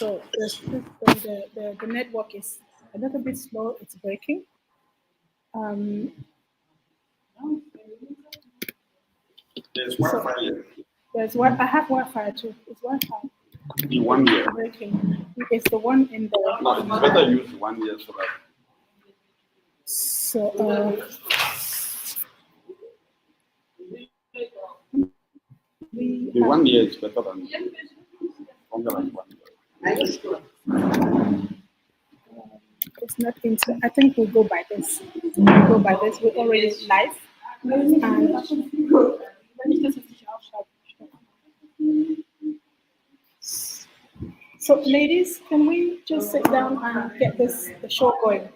So the network is a little bit slow. It's breaking. There's Wi-Fi here. There's what I have Wi-Fi too. It's Wi-Fi. The 1 year. Breaking. It's the one in the. No, it's better use 1 year so that. So the 1 year is better than longer than 1 year. It's not into. I think we'll go by this. We'll go by this. We're already live. So, ladies, can we just sit down and get the show going?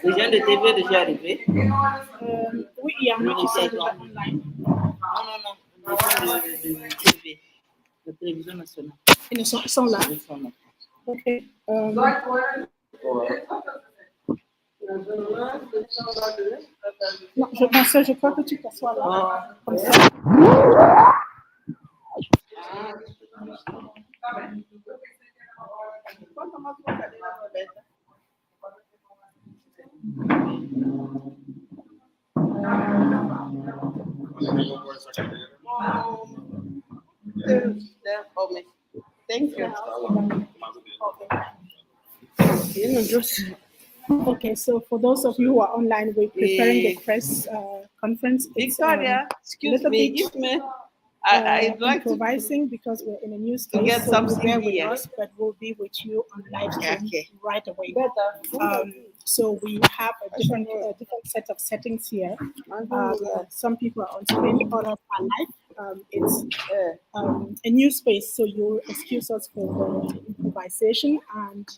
Les gens de TV est déjà arrivé. Oui, il y en a qui sont déjà online. Non. Les gens de TV, la télévision nationale. Ils sont là. Ils sont là. Ok. Non, je crois que tu t'assois là. Comme ça. Thank you. Okay, so for those of you who are online, we're preparing the press conference. Victoria, excuse me, give me. I'd like improvising because we're in a new space, get so something bear with here. us, but we'll be with you on live stream right away. Better. So we have a different set of settings here. Some people are on screen, others are live. It's a new space, so you'll excuse us for the improvisation and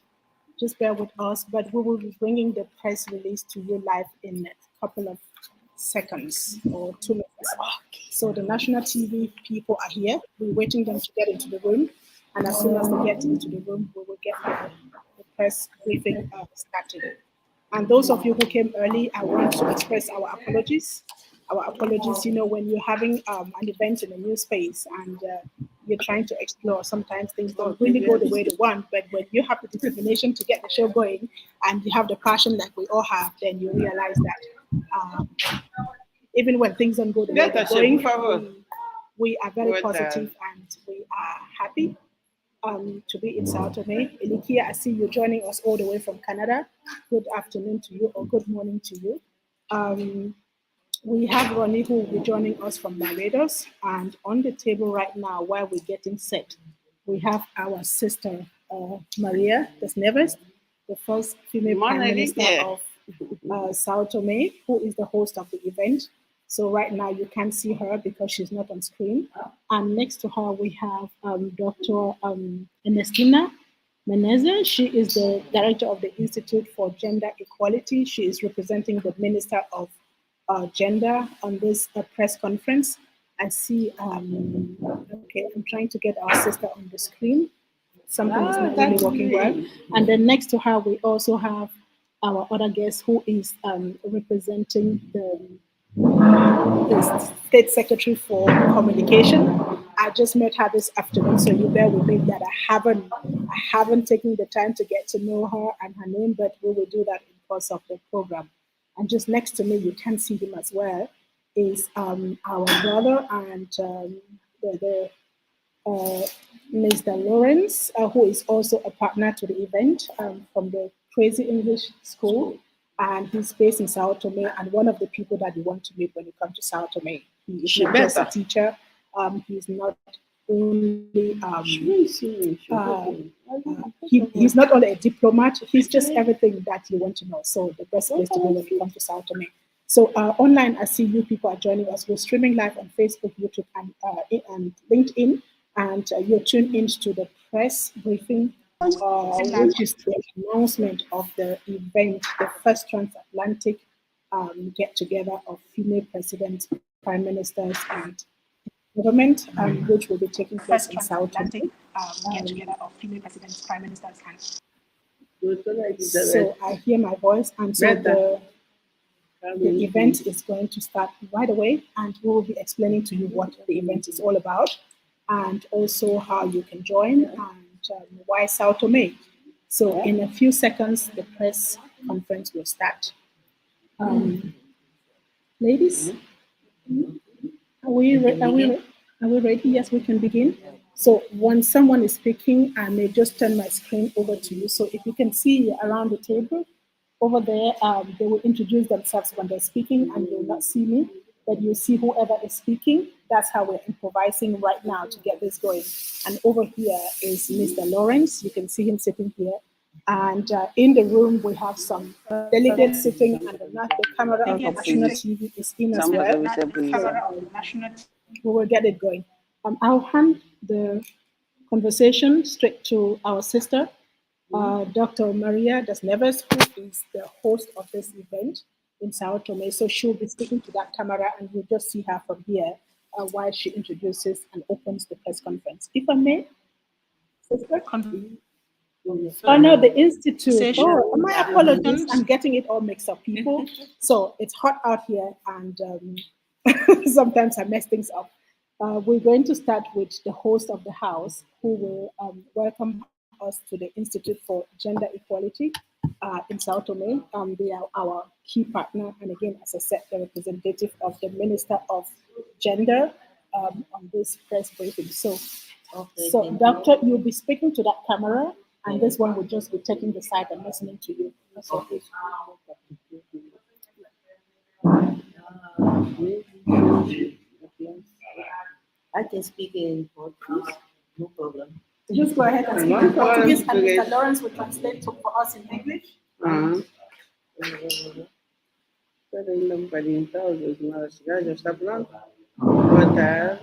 just bear with us. But we will be bringing the press release to you live in a couple of seconds or 2 minutes. So the national TV people are here. We're waiting them to get into the room, and as soon as they get into the room, we will get the press briefing started. And those of you who came early, I want to express our apologies. Our apologies, when you're having an event in a new space and you're trying to explore, sometimes things don't really go the way they want, but when you have the determination to get the show going and you have the passion that we all have, then you realize that even when things don't go the way they're going, we are very positive and we are happy to be in Sao Tome. Elikia, I see you joining us all the way from Canada. Good afternoon to you or good morning to you. We have Ronnie who will be joining us from Barbados, and on the table right now while we're getting set, we have our sister Maria Desneves, the first female Prime Minister of Sao Tome, who is the host of the event. So right now you can't see her because she's not on screen. And next to her we have Dr. Ernestina Menezes. She is the director of the Institute for Gender Equality. She is representing the Minister of Gender on this press conference. I see, okay, I'm trying to get our sister on the screen. Something is not really working well. And then next to her, we also have our other guest who is representing the State Secretary for Communication. I just met her this afternoon, so you bear with me that I haven't taken the time to get to know her and her name, but we will do that in the course of the program. And just next to me, you can see him as well, is our brother and Mr. Lawrence, who is also a partner to the event from the Crazy English School. And he's based in Sao Tome and one of the people that you want to meet when you come to Sao Tome. He is not just a teacher. He's not only he's not only a diplomat, he's just everything that you want to know. So the best place to go when you come to Sao Tome. So online, I see you people are joining us. We're streaming live on Facebook, YouTube, and LinkedIn. And you're tuned into the press briefing, which is the announcement of the event, the first transatlantic get-together of female presidents, prime ministers, and government, which will be taking place in Sao Tome. Get-together of female presidents, prime ministers, and so I hear my voice, and so the event is going to start right away, and we will be explaining to you what the event is all about. and also how you can join and why Sao Tome. So in a few seconds, the press conference will start. Ladies, are we ready? Yes, we can begin. So when someone is speaking, I may just turn my screen over to you. So if you can see around the table over there, they will introduce themselves when they're speaking, and you will not see me, but you see whoever is speaking. That's how we're improvising right now to get this going. And over here is Mr. Lawrence. You can see him sitting here. And in the room, we have some delegates sitting, and the camera of National TV is in as well. We will get it going. I'll hand the conversation straight to our sister, Dr. Maria Das Neves, who is the host of this event in Sao Tome. So she'll be speaking to that camera, and we'll just see her from here while she introduces and opens the press conference. If I may, sister? Oh no, the Institute. Oh, my apologies. I'm getting it all mixed up, people. So it's hot out here, and sometimes I mess things up. We're going to start with the host of the house, who will welcome us to the Institute for Gender Equality in Sao Tome. They are our key partner, and again, as I said, the representative of the Minister of Gender on this press briefing. So, Doctor, you'll be speaking to that camera, and this one will just be taking the side and listening to you. Okay. I can speak in Portuguese, no problem. Just go ahead and speak in Portuguese, and Mr. Lawrence will translate for us in English. Espera ainda um bocadinho, então, os dois vão chegar, já está pronto. Boa tarde.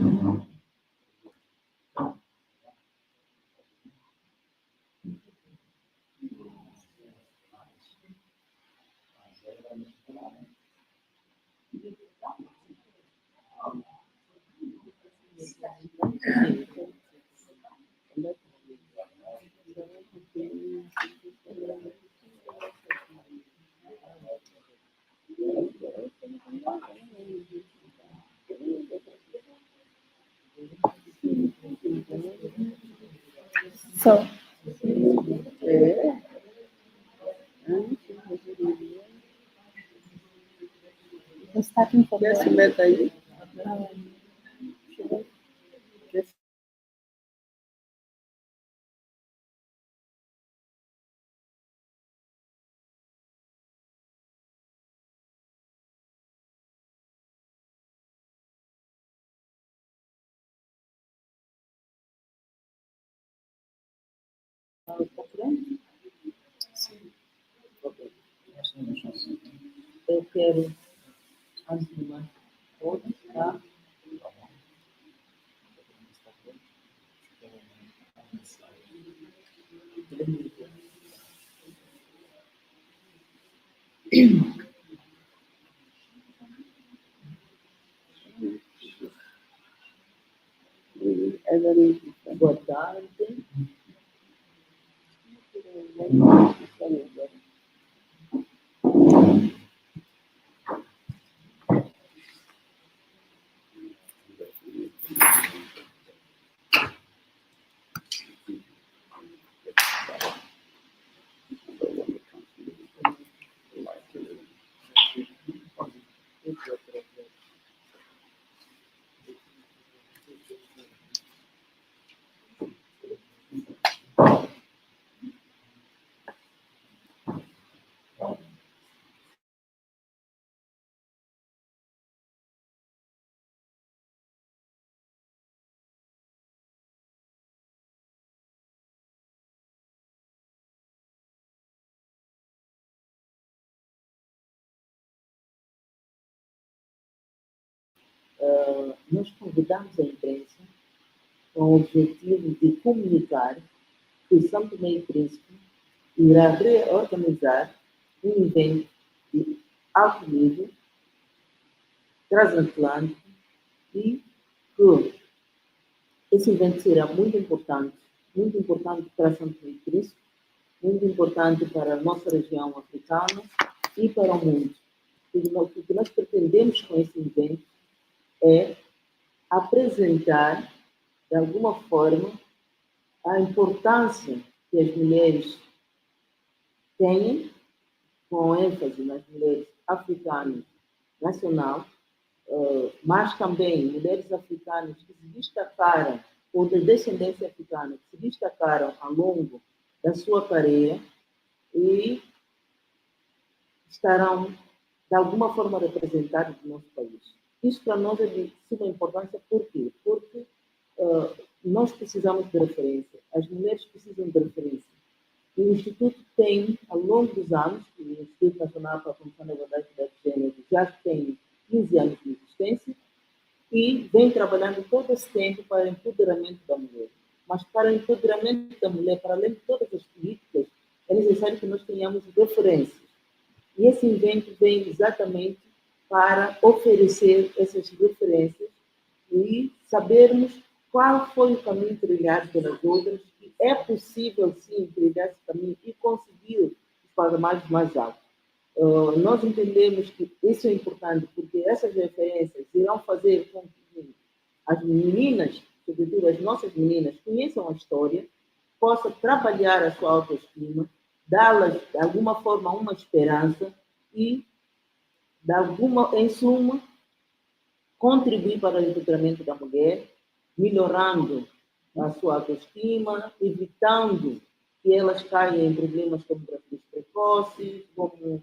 So, we're starting from Quer se meter aí? Eu quero, antes de mais, todos, tá? Boa tarde. Nós convidamos a imprensa com o objetivo de comunicar que São Tomé e Príncipe irá reorganizar um evento de alto nível, transatlântico, e que esse evento será muito importante para São Tomé e Príncipe, muito importante para a nossa região africana e para o mundo. O que nós pretendemos com esse evento é apresentar de alguma forma, a importância que as mulheres têm, com ênfase nas mulheres africanas, nacional, mas também mulheres africanas que se destacaram, ou de descendência africana, que se destacaram ao longo da sua carreira e estarão, de alguma forma, representadas no nosso país. Isso para nós é de suma importância, por quê? Porque nós precisamos de referência, as mulheres precisam de referência. E o Instituto tem, ao longo dos anos, o Instituto Nacional para a Promoção da Igualdade de Género já tem 15 anos de existência e vem trabalhando todo esse tempo para o empoderamento da mulher. Mas para o empoderamento da mulher, para além de todas as políticas, é necessário que nós tenhamos referências. E esse evento vem exatamente para oferecer essas referências e sabermos qual foi o caminho trilhado pelas outras, que é possível, sim, trilhar esse caminho e conseguir os patamares mais altos. Nós entendemos que isso é importante, porque essas referências irão fazer com que as meninas, sobretudo as nossas meninas, conheçam a história, possam trabalhar a sua autoestima, dá-las, de alguma forma, uma esperança e, em suma, contribuir para o empoderamento da mulher, melhorando a sua autoestima, evitando que elas caiam em problemas como gravidez precoce, como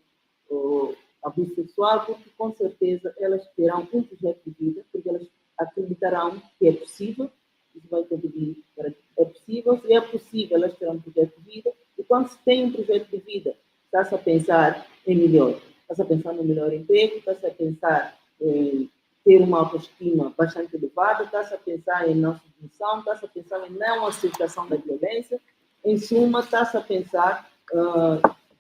abuso sexual, porque, com certeza, elas terão um projeto de vida, porque elas acreditarão que é possível, isso vai contribuir para que é possível, se é possível, elas terão um projeto de vida, e quando se tem um projeto de vida, está-se a pensar em melhor, está-se a pensar no melhor emprego, está-se a pensar em ter uma autoestima bastante elevada, está-se a pensar em não submissão, está-se a pensar em não aceitação da violência, em suma, está-se a pensar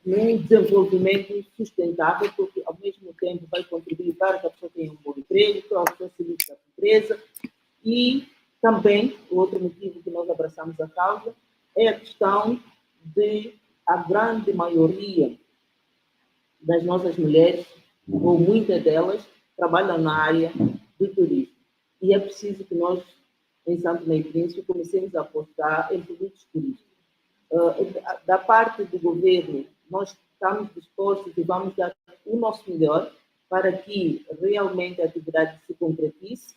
num desenvolvimento sustentável, porque ao mesmo tempo vai contribuir para que a pessoa tenha um bom emprego, que a pessoa se livre da pobreza. E também, o outro motivo que nós abraçamos a causa é a questão de a grande maioria das nossas mulheres, ou muitas delas, trabalham na área do turismo. E é preciso que nós, em Sao Tome e Príncipe, comecemos a apostar em produtos turísticos. Da parte do governo, nós estamos dispostos e vamos dar o nosso melhor para que realmente a atividade se concretize.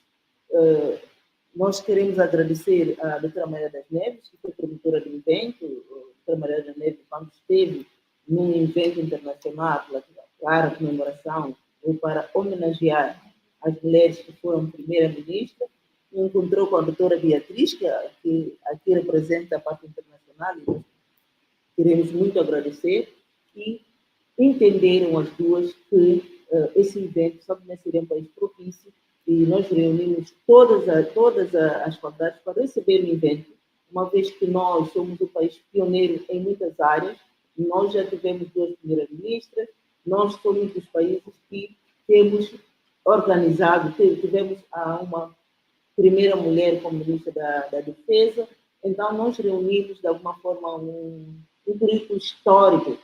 Nós queremos agradecer a doutora Maria das Neves, que foi promotora do evento. A doutora Maria das Neves, quando esteve num evento internacional para a comemoração ou para homenagear as mulheres que foram primeira-ministra, encontrou com a doutora Beatriz, que aqui representa a parte internacional, e nós queremos muito agradecer, e entenderam as duas que esse evento só seria um país propício, e nós reunimos todas as faculdades para receber o evento, uma vez que nós somos um país pioneiro em muitas áreas. Nós já tivemos 2 primeiras-ministras, nós somos dos países que temos organizado, tivemos uma primeira mulher como ministra da Defesa. Então, nós reunimos, de alguma forma, um currículo histórico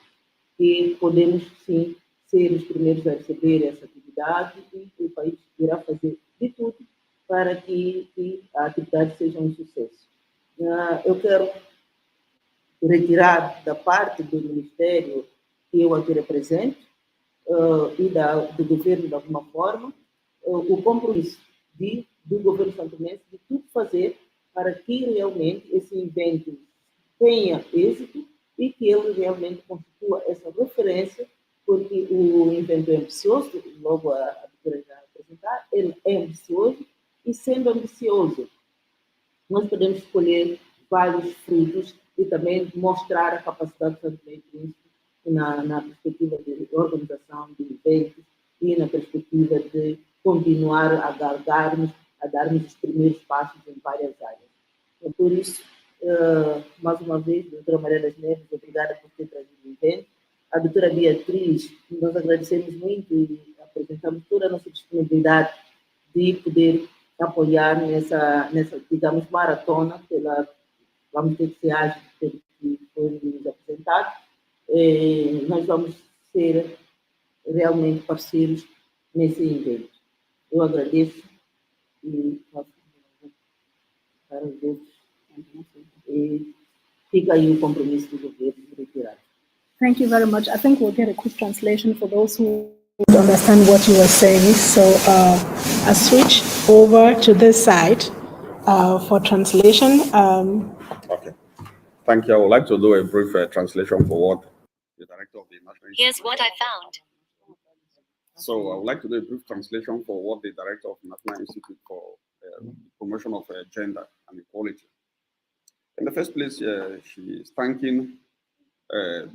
que podemos, sim, ser os primeiros a receber essa atividade, e o país irá fazer de tudo para que a atividade seja um sucesso. Eu quero retirar da parte do Ministério que eu aqui represento e do governo, de alguma forma, o compromisso do governo santomense de tudo fazer para que realmente esse evento tenha êxito e que ele realmente constitua essa referência, porque o evento é ambicioso, logo a doutora já apresentar, ele é ambicioso, e sendo ambicioso, nós podemos escolher vários frutos e também mostrar a capacidade do Sao Tome e Príncipe na perspectiva de organização de eventos e na perspectiva de continuar a darmos os primeiros passos em várias áreas. Então, por isso, mais uma vez, doutora Maria das Neves, obrigada por ter trazido o evento. A doutora Beatriz, nós agradecemos muito e apresentamos toda a nossa disponibilidade de poder apoiar nessa digamos, maratona, vamos ter que ser ágil pelo que foi nos apresentado. Nós vamos ser realmente parceiros nesse evento. Eu agradeço e posso para os outros. E fica aí o compromisso do governo de retirar. Thank you very much. I think we'll get a quick translation for those who don't understand what you were saying. So I'll switch over to this side for translation. Okay. Thank you. I would like to do a brief translation for what the director of the National Institute. Here's what I found. So I would like to do a brief translation for what the director of the National Institute for Promotion of Gender and Equality. In the first place, she is thanking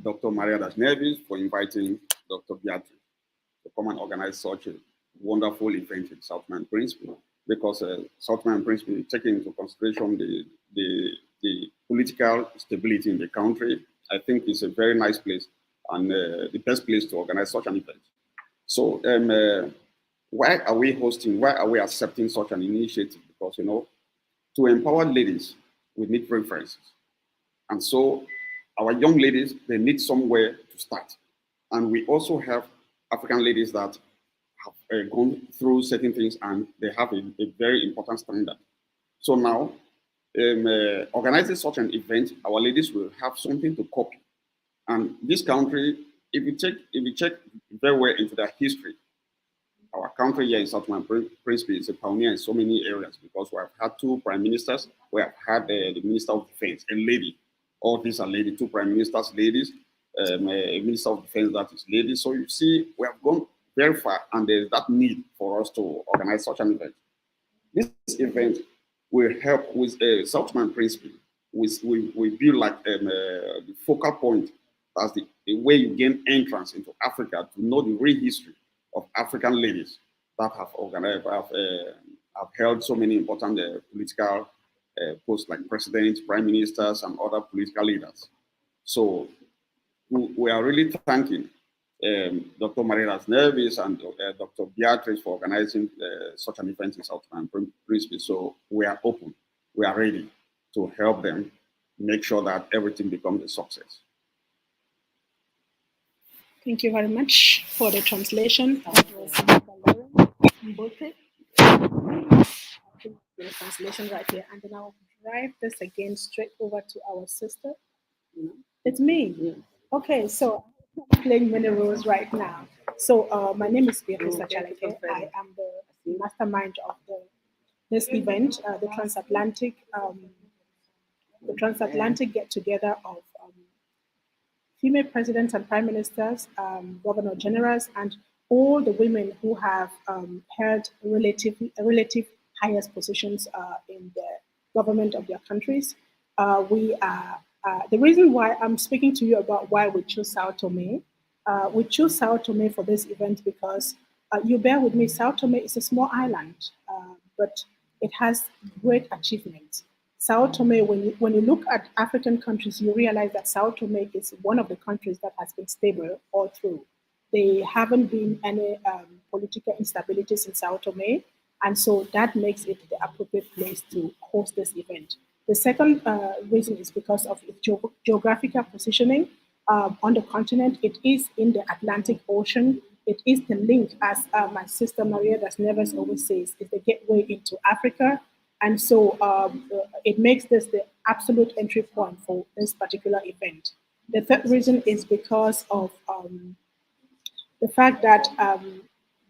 Dr. Maria das Neves for inviting Dr. Beatrice to come and organize such a wonderful event in Sao Tome and Principe, because Sao Tome and Principe, taking into consideration the political stability in the country, I think it's a very nice place and the best place to organize such an event. So why are we hosting, why are we accepting such an initiative? Because, you know, to empower ladies, we need references. And so our young ladies, they need somewhere to start. And we also have African ladies that have gone through certain things and they have a very important standard. So now, organizing such an event, our ladies will have something to copy. And this country, if you check very well into their history, our country here in Sao Tome and Principe is a pioneer in so many areas, because we have had 2 prime ministers, we have had the Minister of Defense, a lady. All these are ladies, 2 prime ministers, ladies, a Minister of Defense that is lady. So you see, we have gone very far, and there is that need for us to organize such an event. This event will help with Sao Tome and Principe. We build like the focal point. That's the way you gain entrance into Africa, to know the real history of African ladies that have organized, have held so many important political posts like presidents, prime ministers, and other political leaders. So we are really thanking Dr. Maria das Neves and Dr. Beatrice for organizing such an event in Sao Tome and Principe. So we are open, we are ready to help them make sure that everything becomes a success. Thank you very much for the translation. That was Mbote. The translation right here, and then I'll drive this again straight over to our sister. It's me. Yeah. Okay, so I'm playing many roles right now. So my name is Beatrice Achaleke. I am the mastermind of this event, the transatlantic get-together of female presidents and prime ministers, governor generals, and all the women who have held relative highest positions in the government of their countries. The reason why I'm speaking to you about why we chose Sao Tome, we chose Sao Tome for this event because, you bear with me, Sao Tome is a small island, but it has great achievements. Sao Tome, when you look at African countries, you realize that Sao Tome is one of the countries that has been stable all through. There haven't been any political instabilities in Sao Tome, and so that makes it the appropriate place to host this event. The second reason is because of its geographical positioning on the continent. It is in the Atlantic Ocean. It is the link, as my sister Maria das Neves always says, is the gateway into Africa. And so it makes this the absolute entry point for this particular event. The third reason is because of the fact that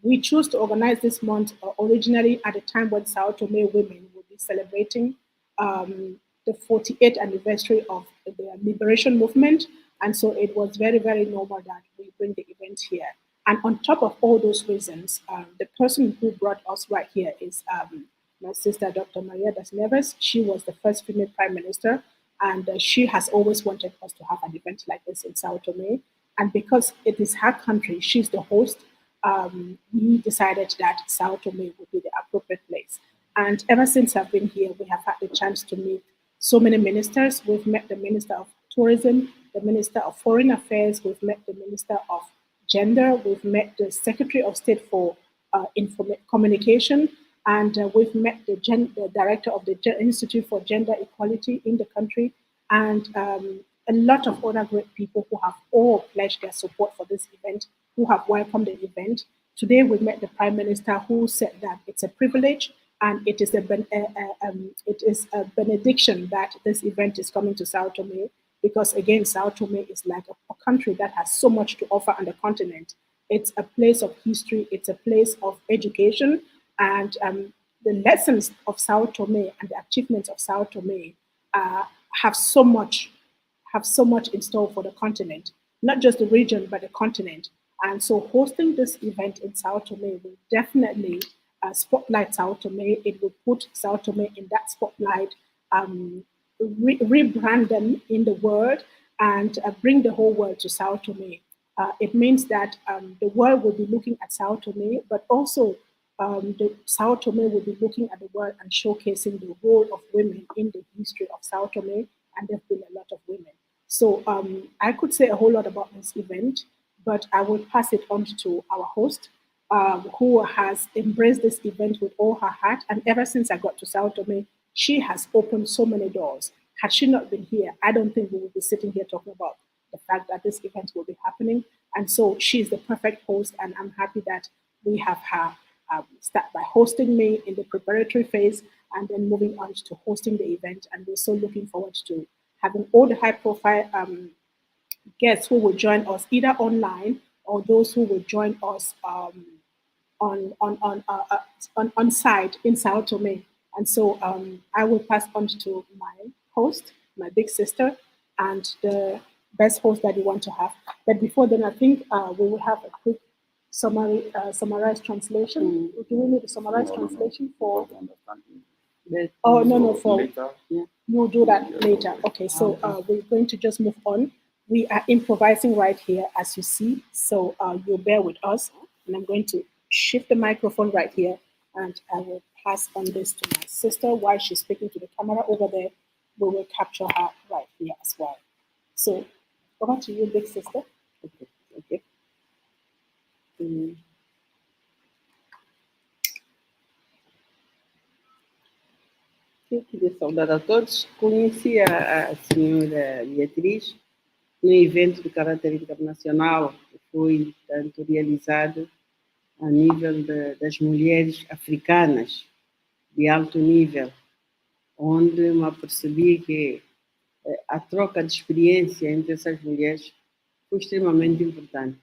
we chose to organize this month originally at a time when Sao Tome women will be celebrating the 48th anniversary of the liberation movement. And so it was very, very normal that we bring the event here. And on top of all those reasons, the person who brought us right here is my sister, Dr. Maria das Neves. She was the first female prime minister, and she has always wanted us to have an event like this in Sao Tome. And because it is her country, she's the host, we decided that Sao Tome would be the appropriate place. And ever since I've been here, we have had the chance to meet so many ministers. We've met the Minister of Tourism, the Minister of Foreign Affairs, we've met the Minister of Gender, we've met the Secretary of State for Communication, and we've met the Director of the Institute for Gender Equality in the country, and a lot of other great people who have all pledged their support for this event, who have welcomed the event. Today we met the Prime Minister, who said that it's a privilege And it is a benediction that this event is coming to Sao Tome, because again, Sao Tome is like a country that has so much to offer on the continent. It's a place of history, it's a place of education, and the lessons of Sao Tome and the achievements of Sao Tome have so much in store for the continent, not just the region, but the continent. And so hosting this event in Sao Tome will definitely spotlight Sao Tome. It will put Sao Tome in that spotlight, rebrand them in the world, and bring the whole world to Sao Tome. It means that the world will be looking at Sao Tome, but also the Sao Tome will be looking at the world and showcasing the role of women in the history of Sao Tome, and there have been a lot of women. So I could say a whole lot about this event, but I will pass it on to our host, who has embraced this event with all her heart. And ever since I got to Sao Tome, she has opened so many doors. Had she not been here, I don't think we would be sitting here talking about the fact that this event will be happening. And so she's the perfect host, and I'm happy that we have her start by hosting me in the preparatory phase and then moving on to hosting the event. And we're so looking forward to having all the high-profile guests who will join us either online or those who will join us on site in Sao Tome. And so I will pass on to my host, my big sister, and the best host that you want to have. But before then, I think we will have a quick summarized translation. Do we need a summarized translation for? Oh, no, for later. Yeah. We'll do that later. Okay, so we're going to just move on. We are improvising right here, as you see. So you'll bear with us, and I'm going to shift the microphone right here, and I will pass on this to my sister while she's speaking to the camera over there. We will capture her right here as well. So over to you, big sister. Okay. Eu queria saudar a todos. Conheci a senhora Beatriz num evento de caráter internacional que foi tanto realizado a nível das mulheres africanas de alto nível, onde me apercebi que a troca de experiência entre essas mulheres foi extremamente importante.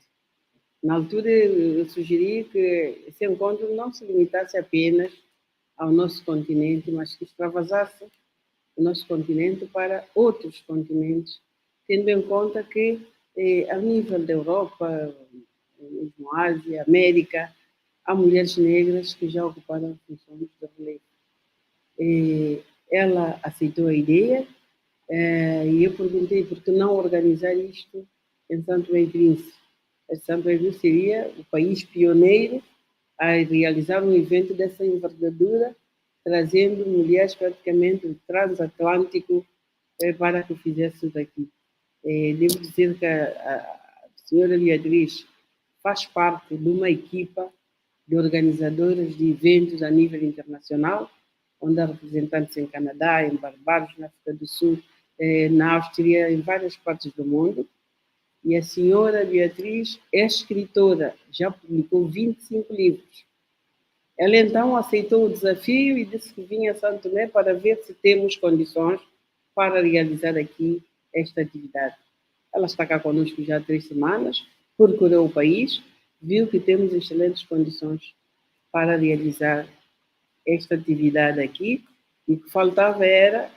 Na altura, eu sugeri que esse encontro não se limitasse apenas ao nosso continente, mas que extravasasse o nosso continente para outros continentes, tendo em conta que, a nível da Europa, mesmo Ásia, América, há mulheres negras que já ocuparam funções de relevo. Ela aceitou a ideia, e eu perguntei por que não organizar isto em Sao Tome e Príncipe. Sao Tome e Príncipe seria o país pioneiro a realizar um evento dessa envergadura, trazendo mulheres praticamente transatlântico para que fizesse isso daqui. Devo dizer que a senhora Beatriz faz parte de uma equipa de organizadoras de eventos a nível internacional, onde há representantes em Canadá, em Barbados, na África do Sul, na Áustria, em várias partes do mundo. E a senhora Beatriz é escritora, já publicou 25 livros. Ela então aceitou o desafio e disse que vinha a Sao Tome para ver se temos condições para realizar aqui esta atividade. Ela está cá conosco já há 3 semanas, percorreu o país, viu que temos excelentes condições para realizar esta atividade aqui, e o que faltava era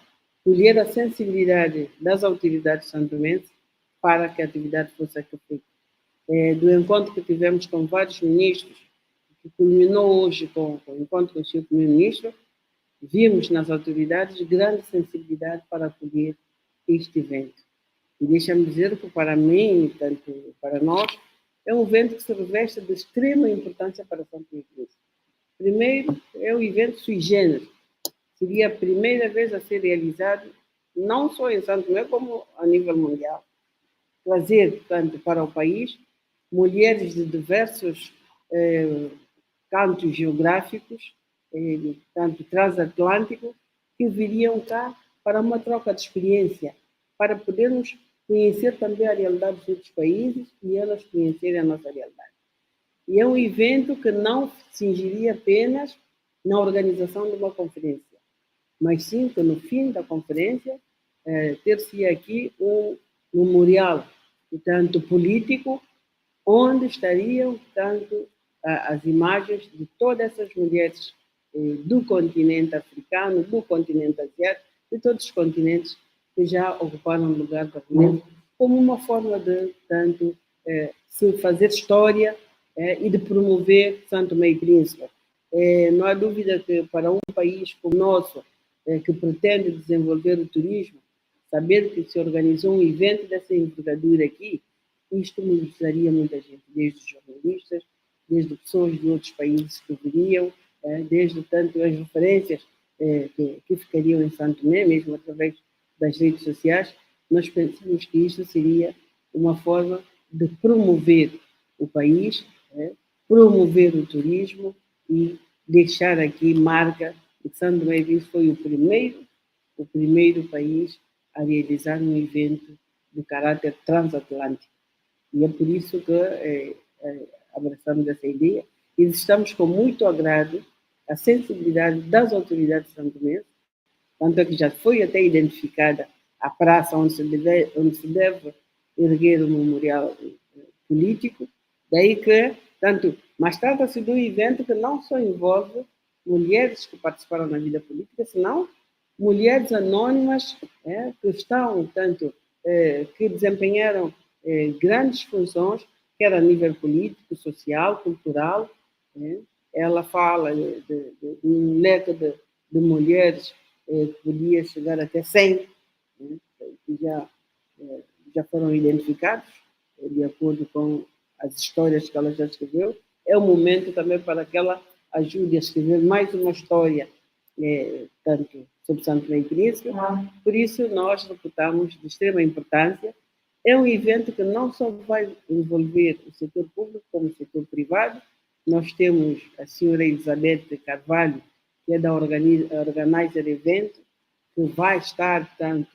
colher a sensibilidade das autoridades santomenses para que a atividade fosse aqui feita. Do encontro que tivemos com vários ministros, que culminou hoje com o encontro com o Sr. Primeiro-Ministro, vimos nas autoridades grande sensibilidade para acolher este evento. E deixa-me dizer que para mim, tanto para nós, é um evento que se reveste de extrema importância para São Tomé e Príncipe. Primeiro, é um evento sui generis. Seria a primeira vez a ser realizado, não só em São Tomé, como a nível mundial. Trazer, portanto, para o país, mulheres de diversos cantos geográficos, tanto transatlântico, que viriam cá para uma troca de experiência, para podermos conhecer também a realidade dos outros países e elas conhecerem a nossa realidade. E é um evento que não se cingiria apenas na organização de uma conferência, mas sim que no fim da conferência ter-se aqui um memorial, portanto, político, onde estariam, portanto, as imagens de todas essas mulheres do continente africano, do continente asiático, de todos os continentes que já ocuparam lugar prominente, como uma forma de, portanto, se fazer história e de promover Sao Tome e Príncipe. Não há dúvida que para um país como o nosso, que pretende desenvolver o turismo, saber que se organizou um evento dessa envergadura aqui, isto mobilizaria muita gente, desde os jornalistas, desde pessoas de outros países que viriam, desde tanto as referências que ficariam em Sao Tomé, mesmo através das redes sociais. Nós pensamos que isto seria uma forma de promover o país, promover o turismo e deixar aqui marca de que Sao Tomé e Príncipe foi o primeiro país a realizar um evento de caráter transatlântico. E é por isso que abraçamos essa ideia e estamos com muito agrado a sensibilidade das autoridades santomenses, tanto é que já foi até identificada a praça onde se deve erguer o memorial político, daí que, mas trata-se de um evento que não só envolve mulheres que participaram na vida política, senão mulheres anônimas que estão, que desempenharam grandes funções, quer a nível político, social, cultural. Ela fala de um leque de mulheres que podia chegar até 100, que já foram identificados, de acordo com as histórias que ela já escreveu. É o momento também para que ela ajude a escrever mais uma história, tanto sobre Sao Tomé e Príncipe. Por isso, nós reputamos de extrema importância. É um evento que não só vai envolver o setor público, como o setor privado. Nós temos a senhora Elizabeth Carvalho, que é da Organizer Event, que vai estar, portanto,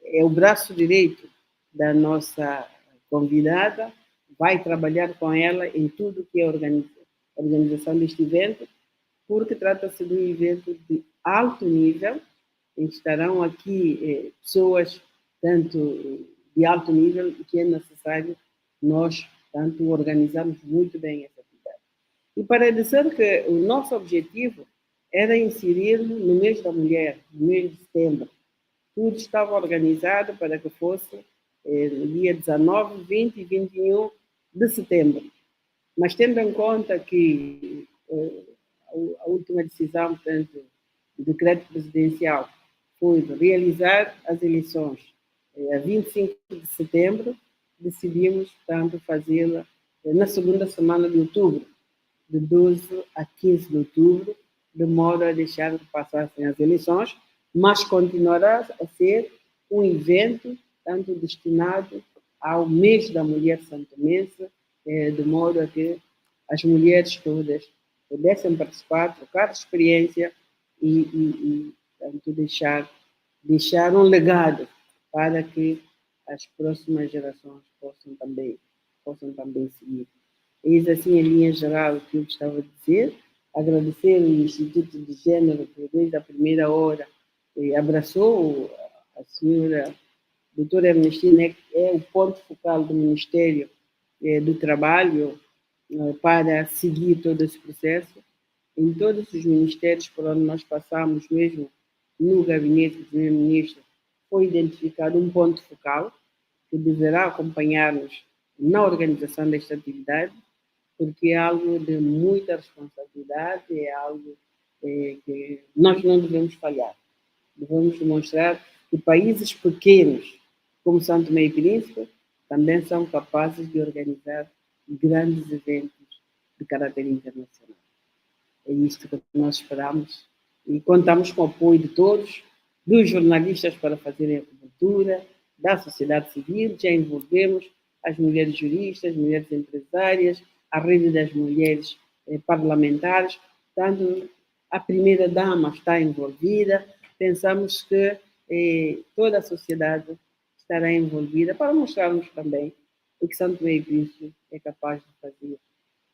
é o braço direito da nossa convidada, vai trabalhar com ela em tudo que é a organização deste evento, porque trata-se de um evento de alto nível, em que estarão aqui pessoas, tanto de alto nível, que é necessário nós, tanto, organizarmos muito bem essa atividade. E para dizer que o nosso objetivo era inserir-nos no mês da mulher, no mês de setembro. Tudo estava organizado para que fosse no dia 19, 20 e 21 de setembro. Mas tendo em conta que a última decisão, portanto, do decreto presidencial foi de realizar as eleições a 25 de setembro, decidimos, portanto, fazê-la na segunda semana de outubro, de 12 a 15 de outubro, de modo a deixar que passassem as eleições, mas continuará a ser um evento, tanto destinado ao mês da mulher santomense, de modo a que as mulheres todas pudessem participar, trocar experiência e tanto, deixar um legado para que as próximas gerações possam também seguir. Eis assim, em linha geral, o que eu gostava de dizer. Agradecer ao Instituto de Género, que desde a primeira hora abraçou a senhora doutora Ernestina, que é o ponto focal do Ministério do Trabalho para seguir todo esse processo. Em todos os ministérios por onde nós passamos, mesmo no gabinete do primeiro-ministro, foi identificado um ponto focal que deverá acompanhar-nos na organização desta atividade, porque é algo de muita responsabilidade, é algo que nós não devemos falhar. Devemos demonstrar que países pequenos, como Sao Tomé e Príncipe, também são capazes de organizar grandes eventos de caráter internacional. É isto que nós esperamos e contamos com o apoio de todos, dos jornalistas para fazerem a cobertura, da sociedade civil, já envolvemos as mulheres juristas, as mulheres empresárias, a rede das mulheres parlamentares, portanto, a primeira-dama está envolvida, pensamos que toda a sociedade estará envolvida para mostrarmos também o que Sao Tomé e Príncipe é capaz de fazer,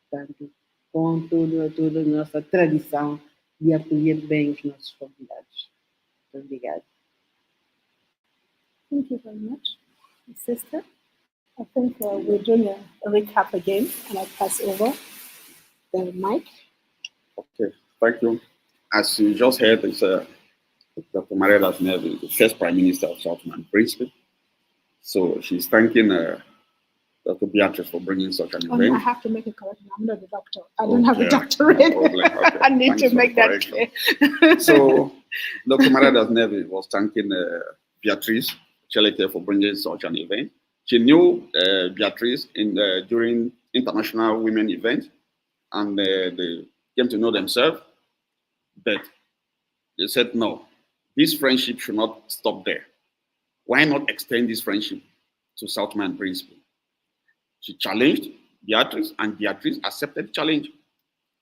portanto, com toda a nossa tradição de acolher bem os nossos convidados. Muito obrigada. Thank you very much, sister. I think we're doing a recap again, and I pass over the mic. Okay, thank you. As you just heard, it's Dr. Maria Dasnev, the first Prime Minister of Sao Tome and Principe. So she's thanking Dr. Beatrice for bringing such an event. I have to make a correction. I'm not a doctor. I don't have a doctorate. No problem. Okay. I need to make that clear. So Dr. Maria Dasnev was thanking Beatrice Chelete for bringing such an event. She knew Beatrice during international women event, and they came to know themselves, but they said, no, this friendship should not stop there. Why not extend this friendship to Sao Tome and Principe? She challenged Beatrice, and Beatrice accepted the challenge.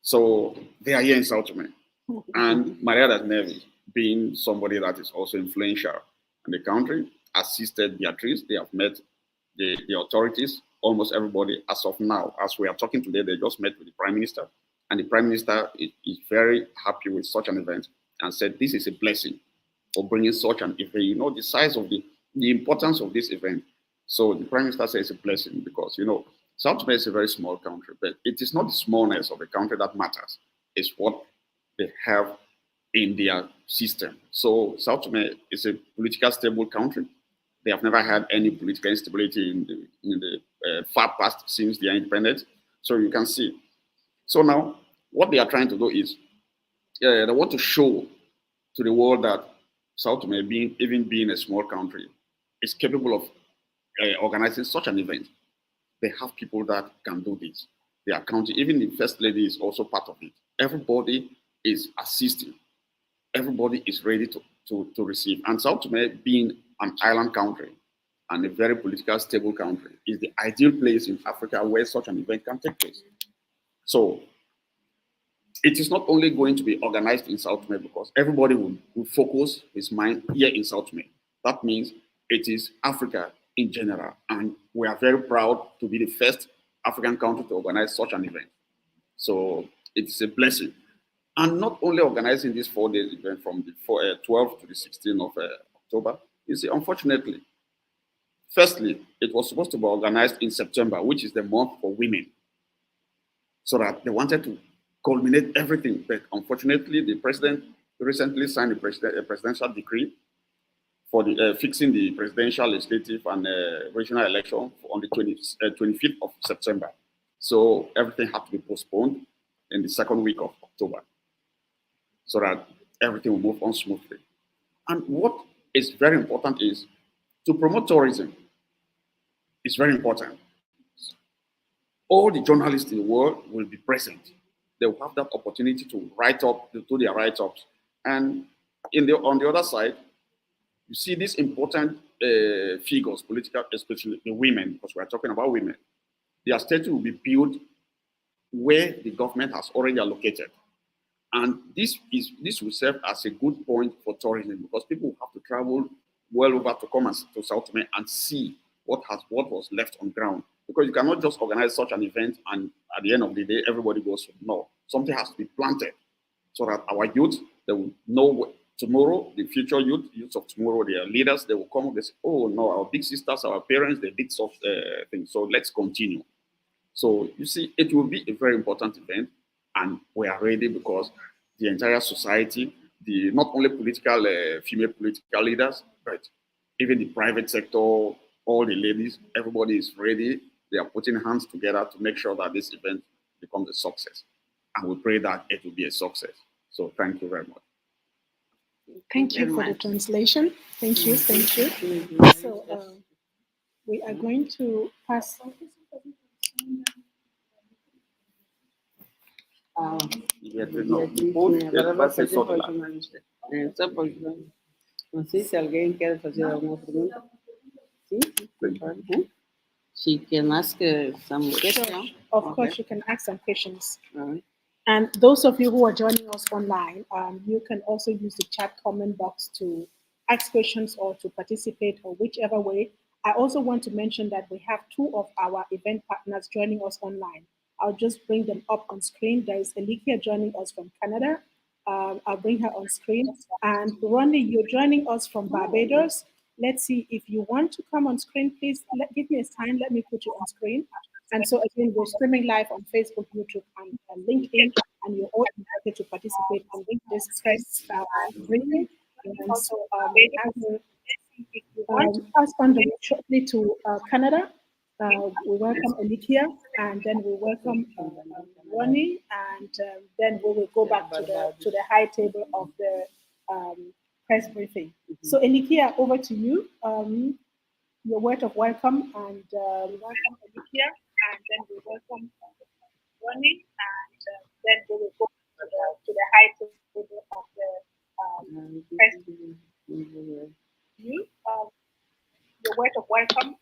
So they are here in Sao Tome. And Maria Dasnev, being somebody that is also influential in the country, assisted Beatrice. They have met the authorities, almost everybody as of now. As we are talking today, they just met with the Prime Minister, and the Prime Minister is very happy with such an event and said this is a blessing for bringing such an event. You know, the size of the importance of this event. So the Prime Minister says it's a blessing because, you know, Sao Tome is a very small country, but it is not the smallness of the country that matters. It's what they have in their system. So Sao Tome is a politically stable country. They have never had any political instability in the far past since their independence. So you can see. So now, what they are trying to do is they want to show to the world that Sao Tome, even being a small country, is capable of organizing such an event. They have people that can do this. They are counting. Even the First Lady is also part of it. Everybody is assisting. Everybody is ready to receive. And Sao Tome, being an island country and a very politically stable country, is the ideal place in Africa where such an event can take place. So it is not only going to be organized in Sao Tome because everybody will focus his mind here in Sao Tome. That means it is Africa in general. And we are very proud to be the first African country to organize such an event. So it's a blessing. And not only organizing this 4-day event from the 12th to the 16th of October, you see, unfortunately, firstly, it was supposed to be organized in September, which is the month for women. So that they wanted to culminate everything. But unfortunately, the president recently signed a presidential decree for the fixing the presidential, legislative, and regional election on the 25th of September. So everything had to be postponed in the second week of October so that everything will move on smoothly. And what is very important is to promote tourism. It's very important. All the journalists in the world will be present. They will have that opportunity to write up, to do their write-ups. And on the other side, you see these important figures, political, especially the women, because we're talking about women. Their statue will be built where the government has already allocated. And this will serve as a good point for tourism because people will have to travel well over to come to Sao Tome and see what was left on ground. Because you cannot just organize such an event and at the end of the day, everybody goes, no. Something has to be planted so that our youth, they will know tomorrow, the future youth of tomorrow, their leaders, they will come and they say, oh no, our big sisters, our parents, they did such things. So let's continue. So you see, it will be a very important event. And we are ready because the entire society, not only political, female political leaders, but even the private sector, all the ladies, everybody is ready. They are putting hands together to make sure that this event becomes a success. And we pray that it will be a success. So thank you very much. Thank you for the translation. Thank you. Thank you. So we are going to pass. Não sei se alguém quer fazer alguma pergunta. Sim? She can ask some questions. Of course, you can ask some questions. And those of you who are joining us online, you can also use the chat comment box to ask questions or to participate or whichever way. I also want to mention that we have two of our event partners joining us online. I'll just bring them up on screen. There is Elikia joining us from Canada. I'll bring her on screen. And Ronnie, you're joining us from Barbados. Let's see if you want to come on screen, please give me a sign. Let me put you on screen. And so again, we're streaming live on Facebook, YouTube, and LinkedIn, and you're all invited to participate on this press briefing. And so I will pass on the shortly to Canada. We welcome Elikia, and then we welcome Ronnie, and then we will go back to the high table of the press briefing. So Elikia, over to you. Your word of welcome, and welcome Elikia, and then we welcome Ronnie, and then we will go to the high table of the press briefing. You, your word of welcome, and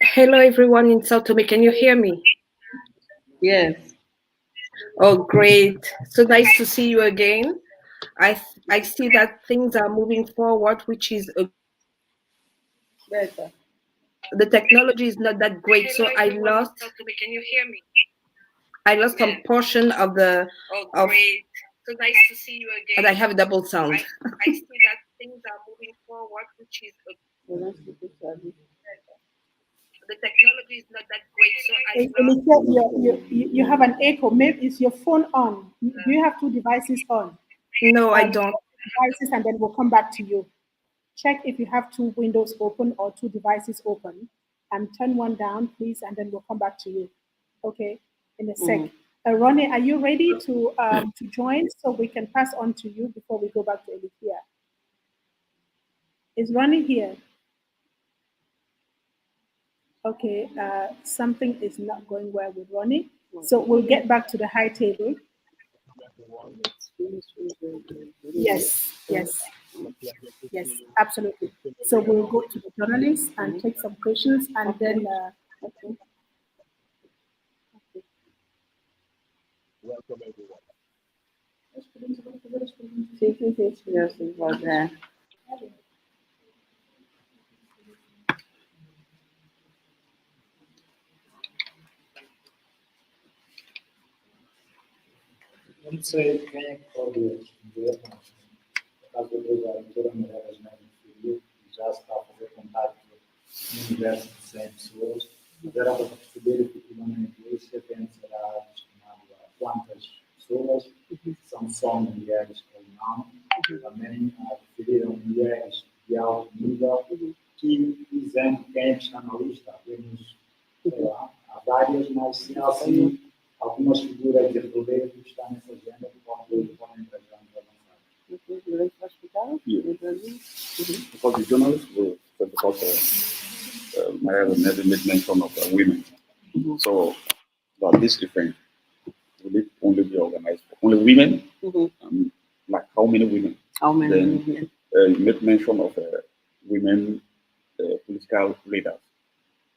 hello everyone in Sao Tome. Can you hear me? Yes. Oh, great. So nice to see you again. I see that things are moving forward, which is Better. the technology is not that great. So I lost. Can you hear me? I lost some portion of the. Oh, great. So nice to see you again. And I have a double sound. I see that things are moving forward, which is the technology is not that great. So Elikia, you have an echo. Maybe is your phone on? Do you have two devices on? No, I don't. Devices, and then we'll come back to you. Check if you have two windows open or two devices open, and turn one down, please, and then we'll come back to you. Okay, in a sec. Ronnie, are you ready to join so we can pass on to you before we go back to Elikia? Is Ronnie here? Okay, something is not going well with Ronnie, so we'll get back to the high table. Yes, absolutely. So we'll go to the journalists and take some questions, and then. Welcome everyone. Não sei quem é que pode responder, mas por causa da doutora Maria Género já se está a fazer contato no universo de 100 pessoas, mas era para perceber efetivamente esse evento será destinado a quantas pessoas, se são só mulheres ou não, também referiram mulheres de alto nível, que dizendo quem está na lista, temos, sei lá, há várias, mas se há assim algumas figuras de relevo que estão nessa agenda que podem trazer avançar. Because the journalists will Maria never made mention of women. So this event will it only be organized for only women? Like how many women? How many then, women? You made mention of women political leaders.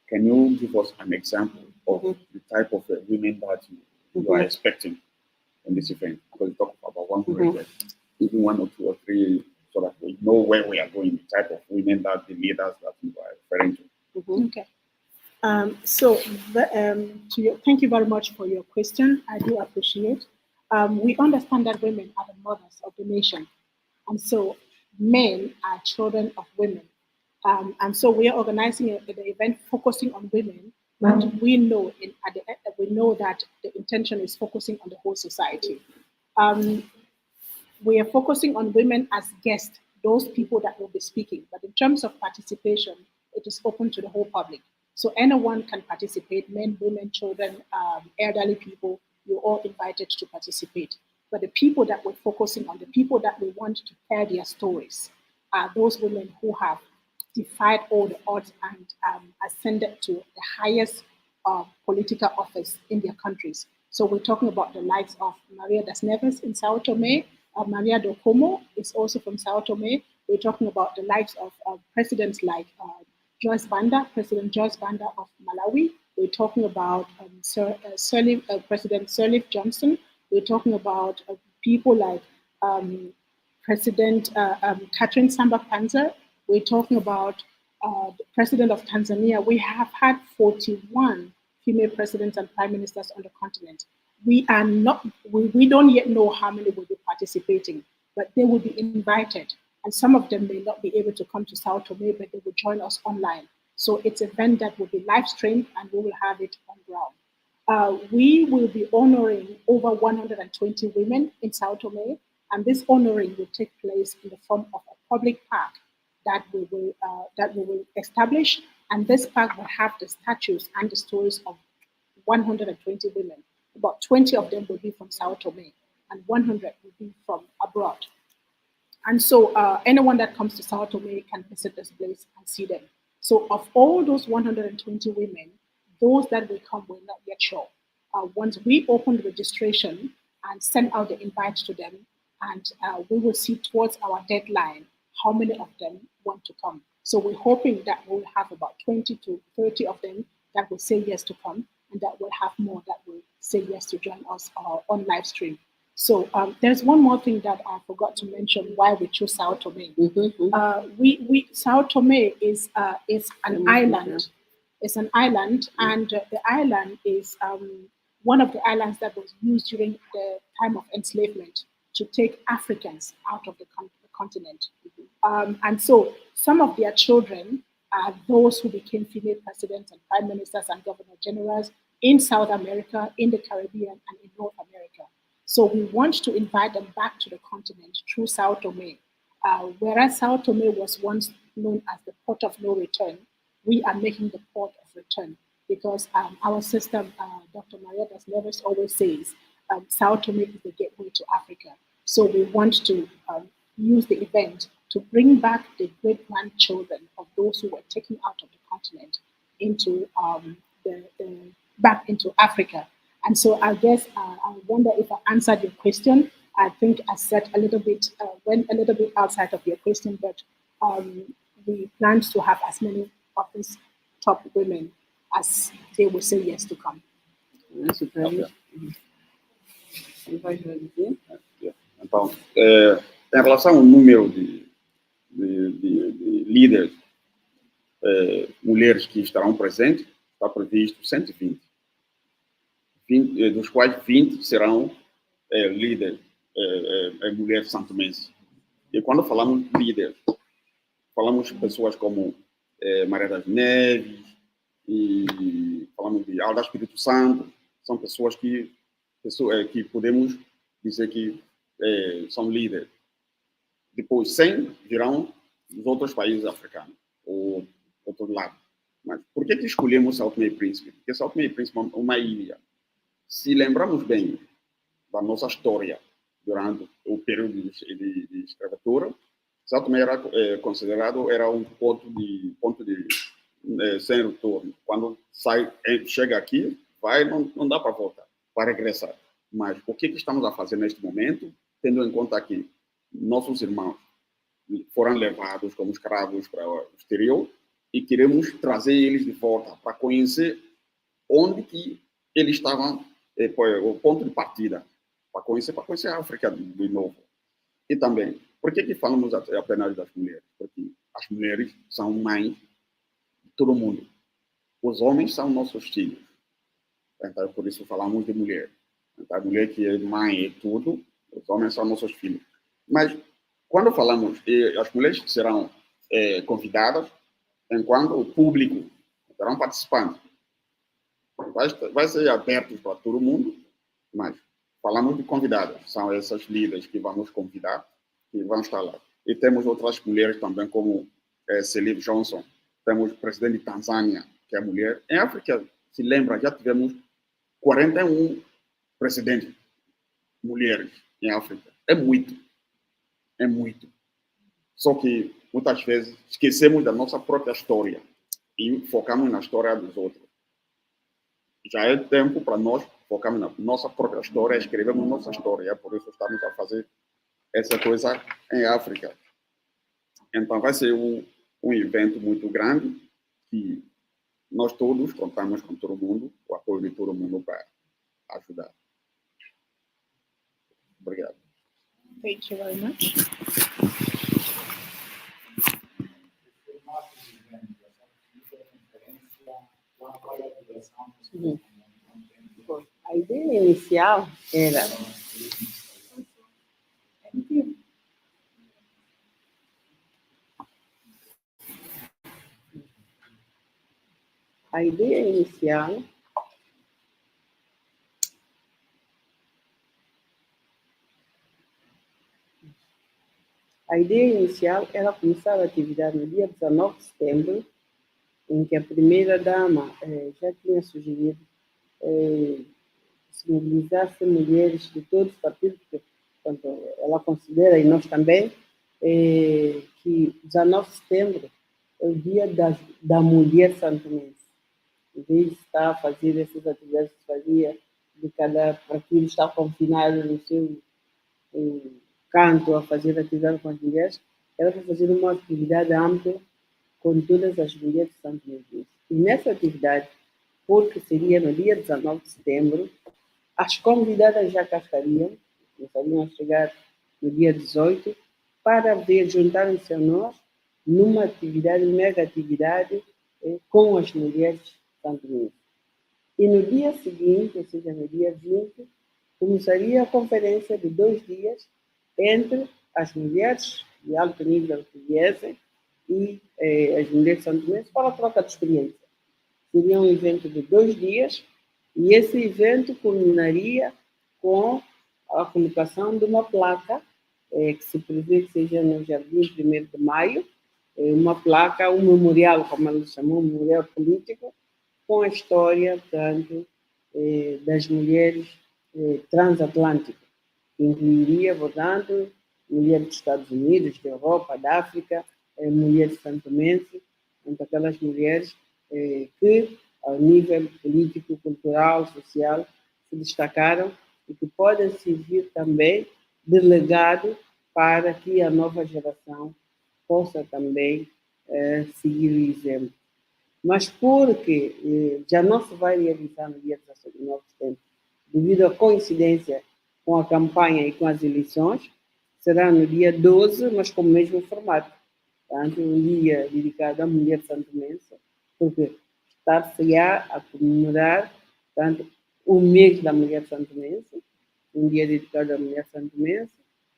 Can you give us an example of the type of women that you are expecting in this event? Because you talk about 100, even 1 or 2 or 3, so that we know where we are going, the type of women that the leaders that you are referring to. Okay. Thank you very much for your question. I do appreciate. We understand that women are the mothers of the nation, and so men are children of women. And so we are organizing the event focusing on women, but we know that the intention is focusing on the whole society. We are focusing on women as guests, those people that will be speaking. But in terms of participation, it is open to the whole public. So anyone can participate, men, women, children, elderly people, you're all invited to participate. But the people that we're focusing on, the people that we want to tell their stories, are those women who have defied all the odds and ascended to the highest political office in their countries. So we're talking about the likes of Maria das Neves in Sao Tome, Maria do Como is also from Sao Tome. We're talking about the likes of presidents like President Joyce Banda of Malawi. We're talking about President Sirleaf Johnson. We're talking about people like President Catherine Samba-Panza. We're talking about the President of Tanzania. We have had 41 female presidents and prime ministers on the continent. We are not, we don't yet know how many will be participating, but they will be invited. And some of them may not be able to come to Sao Tome, but they will join us online. So it's an event that will be live streamed and we will have it on ground. We will be honoring over 120 women in Sao Tome, and this honoring will take place in the form of a public park that we will establish. And this park will have the statues and the stories of 120 women. About 20 of them will be from Sao Tome, and 100 will be from abroad. And so anyone that comes to Sao Tome can visit this place and see them. So of all those 120 women, those that will come, we're not yet sure. Once we open the registration and send out the invite to them, and we will see towards our deadline how many of them want to come. So we're hoping that we'll have about 20 to 30 of them that will say yes to come, and that we'll have more that will say yes to join us on live stream. So there's one more thing that I forgot to mention why we chose Sao Tome. Sao Tome is an island. It's an island, and the island is one of the islands that was used during the time of enslavement to take Africans out of the continent. And so some of their children are those who became female presidents and prime ministers and governor generals in South America, in the Caribbean, and in North America. So we want to invite them back to the continent through Sao Tome. Whereas Sao Tome was once known as the port of no return, we are making the port of return, because our system, Dr. Maria Das Neves always says, Sao Tome is the gateway to Africa. So we want to use the event to bring back the great-grandchildren of those who were taken out of the continent into back into Africa. And so I guess I wonder if I answered your question. I think I said a little bit, went a little bit outside of your question, but we plan to have as many of these top women as they will say yes to come. Então, em relação ao número de líderes, mulheres que estarão presentes, está previsto 120. 20, dos quais 20 serão líderes, mulheres santomenses. E quando falamos de líderes, falamos de pessoas como Maria das Neves, e falamos de Alda Espírito Santo, são pessoas que podemos dizer que são líderes. Depois 100 virão dos outros países africanos, ou outro lado. Mas por que escolhemos Sao Tome e Príncipe? Porque Sao Tome e Príncipe é uma ilha. Se lembramos bem da nossa história durante o período de escravatura, Sao Tome era considerado um ponto de sem retorno. Quando chega aqui, não dá para voltar, para regressar. Mas o que estamos a fazer neste momento, tendo em conta que nossos irmãos foram levados como escravos para o exterior e queremos trazer eles de volta para conhecer onde que eles estavam, o ponto de partida, para conhecer a África de novo. E também, por que falamos apenas das mulheres? Porque as mulheres são mães de todo mundo. Os homens são nossos filhos. Então, por isso falamos de mulher. Então, a mulher que é mãe é tudo, os homens são nossos filhos. Mas, quando falamos, as mulheres serão convidadas, enquanto o público estarão participando. Vai ser aberto para todo mundo, mas falamos de convidadas. São essas líderes que vamos convidar, que vão estar lá. E temos outras mulheres também, como Celib Johnson. Temos o presidente de Tanzânia, que é mulher. Em África, se lembra, já tivemos 41 presidentes mulheres em África. É muito. É muito. Só que, muitas vezes, esquecemos da nossa própria história e focamos na história dos outros. Já é tempo para nós focarmos na nossa própria história, escrevemos nossa história. É por isso que estamos a fazer essa coisa em África. Então, vai ser um evento muito grande que nós todos contamos com todo mundo, o apoio de todo mundo para ajudar. Obrigado. Thank you very much. qual é a direção? Bom, a ideia inicial era começar a atividade no dia 19 de setembro, em que a primeira-dama já tinha sugerido se mobilizassem mulheres de todos os partidos, porque portanto, ela considera, e nós também, que 19 de setembro é o dia da mulher santomense. Em vez de estar a fazer essas atividades que fazia, de cada partido estar confinado no seu canto a fazer atividade com as mulheres, ela vai fazer uma atividade ampla com todas as mulheres santomenses. E nessa atividade, porque seria no dia 19 de setembro, as convidadas já cá estariam, começariam a chegar no dia 18, para juntarem-se a nós numa atividade, mega atividade, com as mulheres santomenses. E no dia seguinte, ou seja, no dia 20, começaria a conferência de 2 dias entre as mulheres de alto nível que viessem e as mulheres santomenses para a troca de experiência. Seria um evento de 2 dias e esse evento culminaria com a colocação de uma placa que se prevê que seja no Jardim 1º de Maio, uma placa, um memorial, como ela chamou, um memorial político, com a história, portanto, das mulheres transatlânticas, que incluiria, portanto, mulheres dos Estados Unidos, da Europa, da África, mulheres santomenses, então, aquelas mulheres que, ao nível político, cultural, social, se destacaram e que podem servir também de legado para que a nova geração possa também seguir o exemplo. Mas porque já não se vai realizar no dia 19 de setembro, devido à coincidência com a campanha e com as eleições, será no dia 12, mas com o mesmo formato. Portanto, um dia dedicado à mulher santomense, porque estar-se-á a comemorar, portanto, o mês da mulher santomense, um dia dedicado à mulher santomense,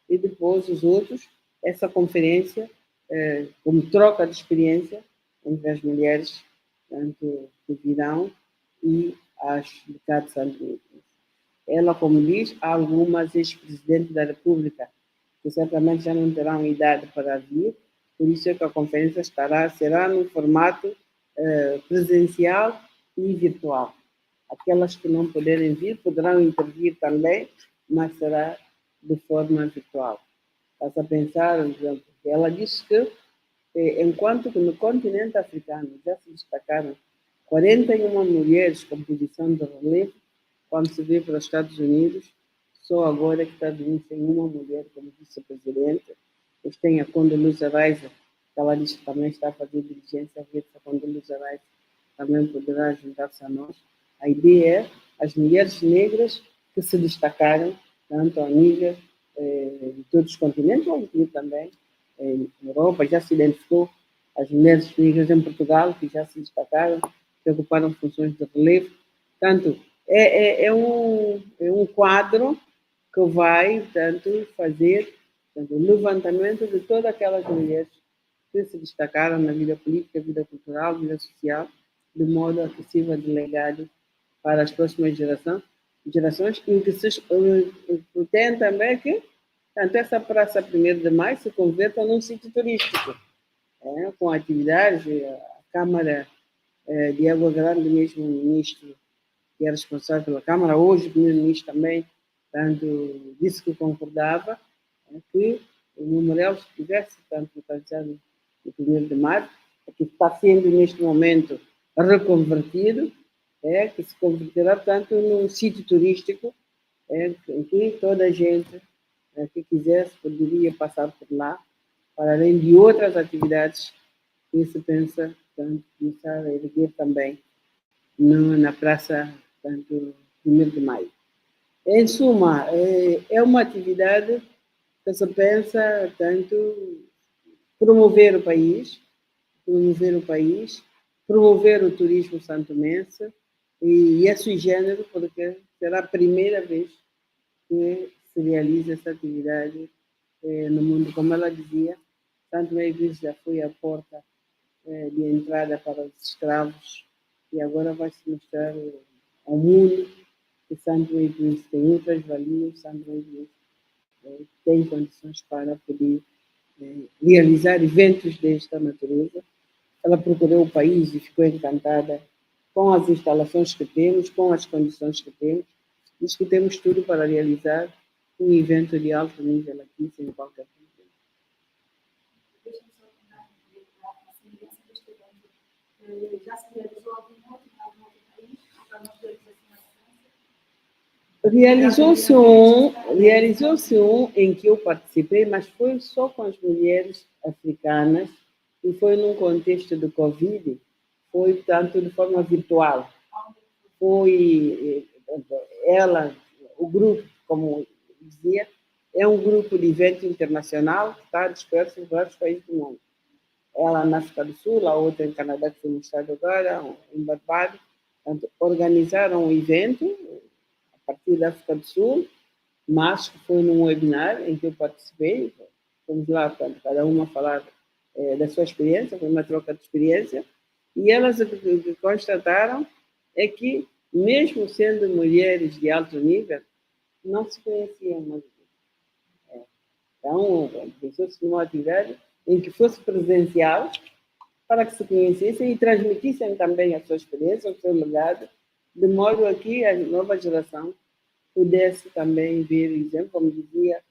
e depois os outros, essa conferência, como troca de experiência entre as mulheres, portanto, que virão e as de cada santomense. Ela, como diz, há algumas ex-presidentes da República que certamente já não terão idade para vir, por isso é que a conferência será no formato presencial e virtual. Aquelas que não puderem vir poderão intervir também, mas será de forma virtual. Basta pensar, por exemplo, que ela disse que, enquanto que no continente africano já se destacaram 41 mulheres com posição de relevo, quando se vê para os Estados Unidos, só agora que os Estados Unidos tem uma mulher como vice-presidente. Eles têm a Condoleezza Rice, que ela diz que também está a fazer diligência, a ver se a Condoleezza Rice também poderá juntar-se a nós. A ideia é as mulheres negras que se destacaram, tanto ao nível de todos os continentes, ou inclusive também na Europa, já se identificou as mulheres negras em Portugal, que já se destacaram, que ocuparam funções de relevo. Portanto, é um quadro que vai, portanto, fazer o levantamento de todas aquelas mulheres que se destacaram na vida política, vida cultural, vida social, de modo a que sirva de legado para as próximas gerações, e que se pretende também que tanto essa Praça 1º de Maio se converta num sítio turístico, com atividades, a Câmara de Água Grande, mesmo o ministro que é responsável pela Câmara, hoje o primeiro-ministro também, tanto disse que concordava que o memorial estivesse, tanto localizado no 1º de Maio, que está sendo neste momento reconvertido, que se converterá, portanto, num sítio turístico, em que toda a gente que quisesse poderia passar por lá, para além de outras atividades que se pensa, portanto, começar a erguer também na Praça, portanto, 1º de Maio. Em suma, é uma atividade que se pensa, tanto promover o país, promover o turismo santomense e é sui género, porque será a primeira vez que se realiza essa atividade no mundo. Como ela dizia, Santo Tomé e Príncipe já foi a porta de entrada para os escravos e agora vai se mostrar ao mundo que Santo Tomé e Príncipe tem outras valias, Santo Tomé e Príncipe tem condições para poder realizar eventos desta natureza. Ela procurou o país e ficou encantada com as instalações que temos, com as condições que temos. Diz que temos tudo para realizar um evento de alto nível aqui, sem qualquer problema. Deixa-me só contar a semelhança deste evento. Já se realizou algum outro país para nós dois assim na França? Realizou-se um em que eu participei, mas foi só com as mulheres africanas e foi num contexto do Covid, foi, tanto de forma virtual. Foi ela, o grupo, como dizia, é um grupo de evento internacional que está disperso em vários países do mundo. Ela na África do Sul, a outra em Canadá, que foi mostrado agora, em Barbados. Portanto, organizaram um evento a partir da África do Sul, mas que foi num webinar em que eu participei. Fomos lá, cada uma falar da sua experiência, foi uma troca de experiência, e elas o que constataram é que, mesmo sendo mulheres de alto nível, não se conheciam mais. Então, pensou-se numa atividade em que fosse presencial, para que se conhecessem e transmitissem também a sua experiência, o seu legado, de modo a que a nova geração pudesse também ver o exemplo, como dizia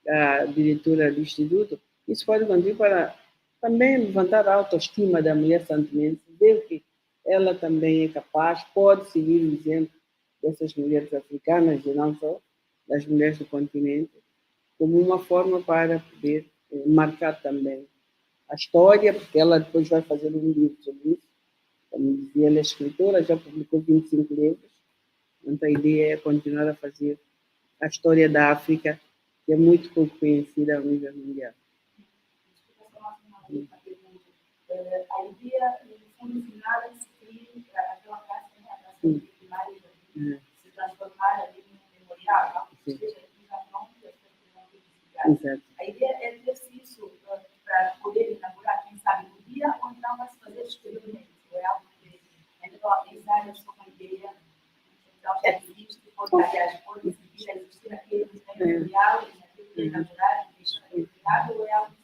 a diretora do Instituto. Isso pode contribuir para também levantar a autoestima da mulher santomense, ver que ela também é capaz, pode seguir o exemplo dessas mulheres africanas e não só das mulheres do continente, como uma forma para poder marcar também a história, porque ela depois vai fazer um livro sobre isso. Como dizia, ela é escritora, já publicou 25 livros. Então, a ideia é continuar a fazer a história da África, que é muito pouco conhecida a nível mundial. A ideia, no final, seria aquela praça de primária se transformar ali num memorial, ou seja, já pronto, as pessoas vão visitar. A ideia é ter isso para poder inaugurar, quem sabe, no dia ou então vai se fazer exteriormente. É algo que então a mensagem só com a ideia, então já existe, pode existir aquele memorial, aquilo que é inaugurar, deixar aquele legado, ou é algo que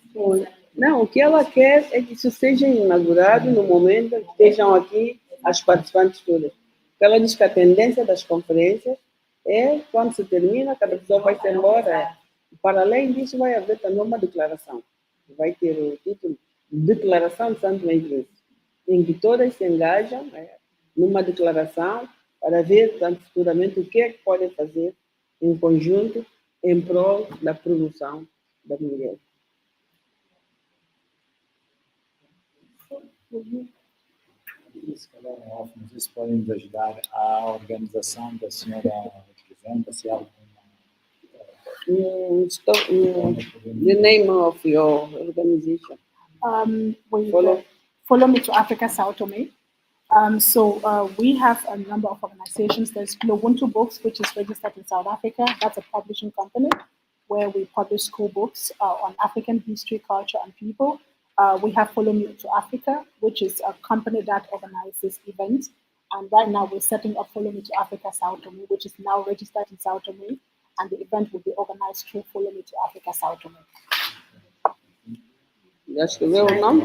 não, o que ela quer é que isso seja inaugurado no momento que estejam aqui as participantes todas. Porque ela diz que a tendência das conferências é, quando se termina, cada pessoa vai se embora. Para além disso, vai haver também uma declaração. Vai ter o título Declaração de Santo Tomé e Príncipe, em que todas se engajam numa declaração para ver, tanto futuramente, o que é que podem fazer em conjunto em prol da promoção da mulher. Se calhar é off, mas vocês podem nos ajudar a organização da senhora representa, se há alguma. The name of your organization. Follow Me to Africa, Sao Tome. We have a number of organizations. There's Ubuntu Books, which is registered in South Africa. That's a publishing company where we publish school books on African history, culture, and people. We have Follow Me to Africa, which is a company that organizes events. And right now we're setting up Follow Me to Africa, Sao Tome, which is now registered in Sao Tome. And the event will be organized through Follow Me to Africa, Sao Tome. Já escreveu o nome?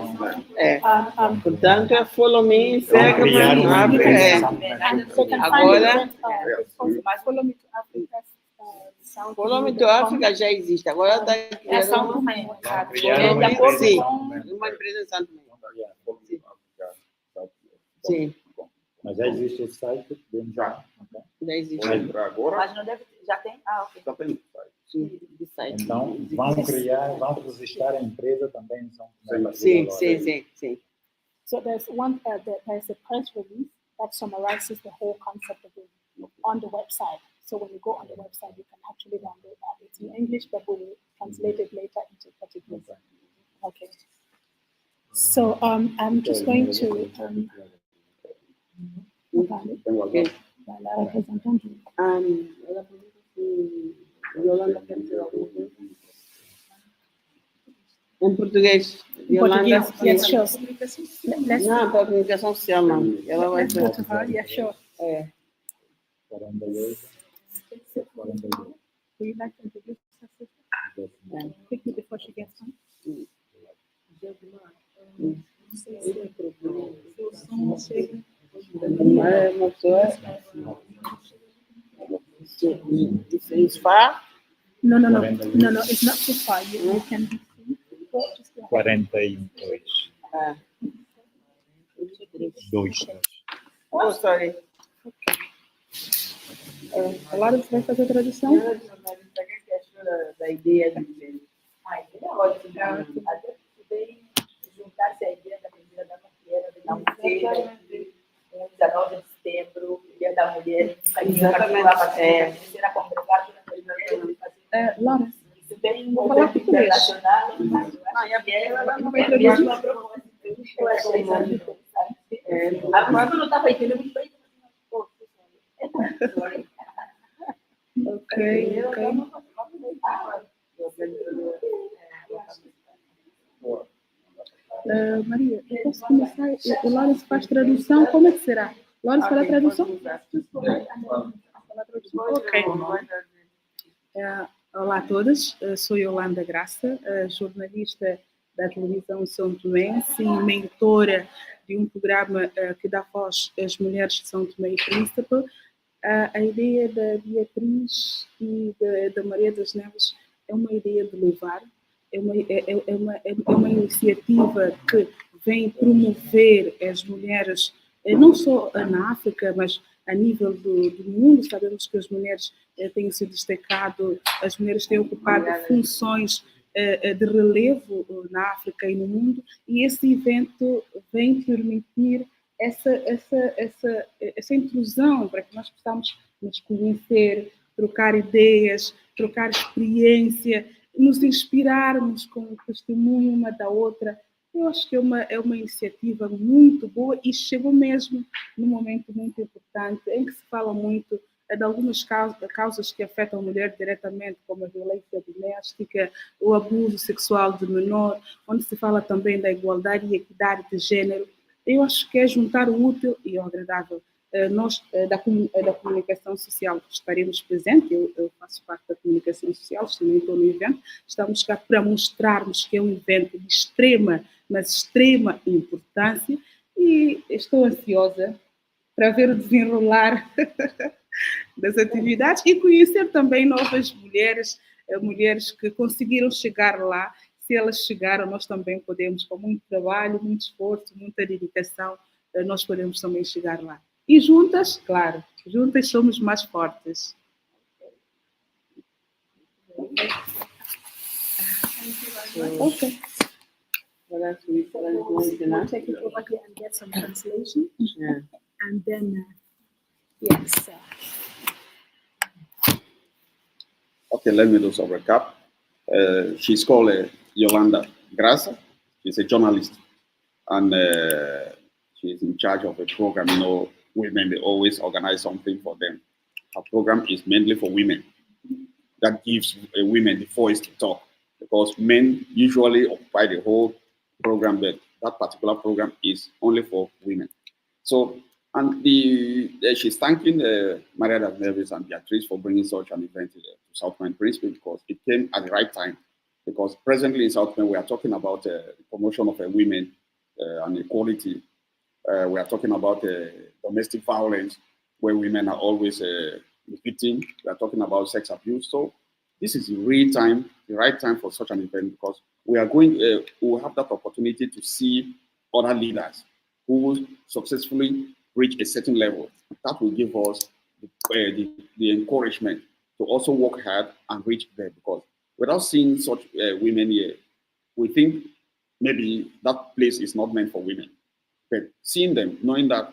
Portanto, é Follow Me, segue-me. Agora, Follow Me to Africa. Follow Me to Africa já existe. Agora está criando uma empresa em Santo Tomé. Sim. Mas já existe esse site? Já. Já existe. Agora? Mas não deve, já tem? Ah, ok. Já tem site. Então, vão registrar a empresa também. Sim. So there's a press release that summarizes the whole concept of it on the website. So when you go on the website, you can actually download that. It's in English, but we will translate it later into Portuguese. Okay. So I'm just going to Vale. Okay. Vale, a representante. Ela pergunta se Yolanda quer dizer alguma coisa. Em português, Yolanda. Português, yes, sure. Let's Não, para a comunicação social não. Ela vai let's go to her. Yeah, sure. É. 48. 42. Would you like to introduce her sister quickly before she gets on? É uma pessoa. Isso faz? No, it's not too far. You can be seen. Just go ahead. 42. Ah. 2. Oh, sorry. A Laura, você vai fazer a tradução? Da ideia de A ideia é ótima. Até também juntar-se à ideia da primeira dama, que era de não ter um 19 de setembro, Dia da Mulher, será congregado na primeira. Laura, Isso bem vou falar português. internacional. Ela não vai traduzir uma proposta. Eu achei isso interessante. A pessoa não estava entendendo muito bem. ok. Maria, eu posso começar? O Laura faz tradução, como é que será? Laura faz a tradução? Ok. Olá a todos, sou Yolanda Graça, jornalista da televisão São Tomé e mentora de um programa que dá voz às mulheres de São Tomé e Príncipe. A ideia da Beatriz e da Maria das Neves é uma ideia de levar, é uma iniciativa que vem promover as mulheres, não só na África, mas a nível do mundo. Sabemos que as mulheres têm se destacado, as mulheres têm ocupado funções de relevo na África e no mundo, e esse evento vem permitir essa inclusão para que nós possamos nos conhecer, trocar ideias, trocar experiência, nos inspirarmos com o testemunho uma da outra. Eu acho que é uma iniciativa muito boa e chegou mesmo num momento muito importante em que se fala muito de algumas causas que afetam a mulher diretamente, como a violência doméstica, o abuso sexual de menor, onde se fala também da igualdade e equidade de género. Eu acho que é juntar o útil e o agradável. Nós, da comunicação social, estaremos presentes, eu faço parte da comunicação social, também estou no evento, estamos cá para mostrarmos que é um evento de extrema, mas extrema importância, e estou ansiosa para ver o desenrolar das atividades e conhecer também novas mulheres, mulheres que conseguiram chegar lá. Se elas chegaram, nós também podemos, com muito trabalho, muito esforço, muita dedicação, nós podemos também chegar lá. E juntas, claro, juntas somos mais fortes. Ok. We'll take it over here and get some translation. Yeah. And then, yes. Okay, let me do some recap. She's called Yolanda Graça. She's a journalist, and she's in charge of a program. You know, women, they always organize something for them. Her program is mainly for women. That gives women the voice to talk, because men usually occupy the whole program, but that particular program is only for women. So, and she's thanking Maria das Neves and Beatriz for bringing such an event to Sao Tome and Principe, because it came at the right time. Because presently in Sao Tome, we are talking about the promotion of women and equality. We are talking about domestic violence, where women are always the victim. We are talking about sex abuse. So this is the right time for such an event, because we are going, we will have that opportunity to see other leaders who will successfully reach a certain level. That will give us the encouragement to also work hard and reach there, because without seeing such women here, we think maybe that place is not meant for women. But seeing them, knowing that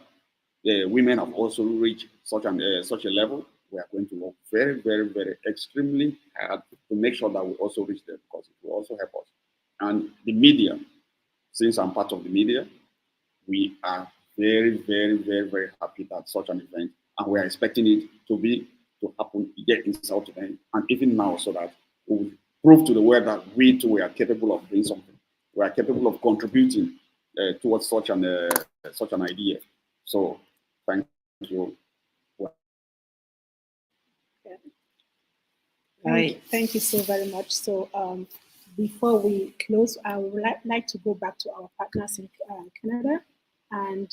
women have also reached such a level, we are going to work very, very, very extremely hard to make sure that we also reach there, because it will also help us. And the media, since I'm part of the media, we are very, very, very, very happy that such an event, and we are expecting it to happen here in Sao Tome, and even now, so that we will prove to the world that we too are capable of doing something. We are capable of contributing towards such an idea. So, thank you. Thank you so very much. So before we close, I would like to go back to our partners in Canada. And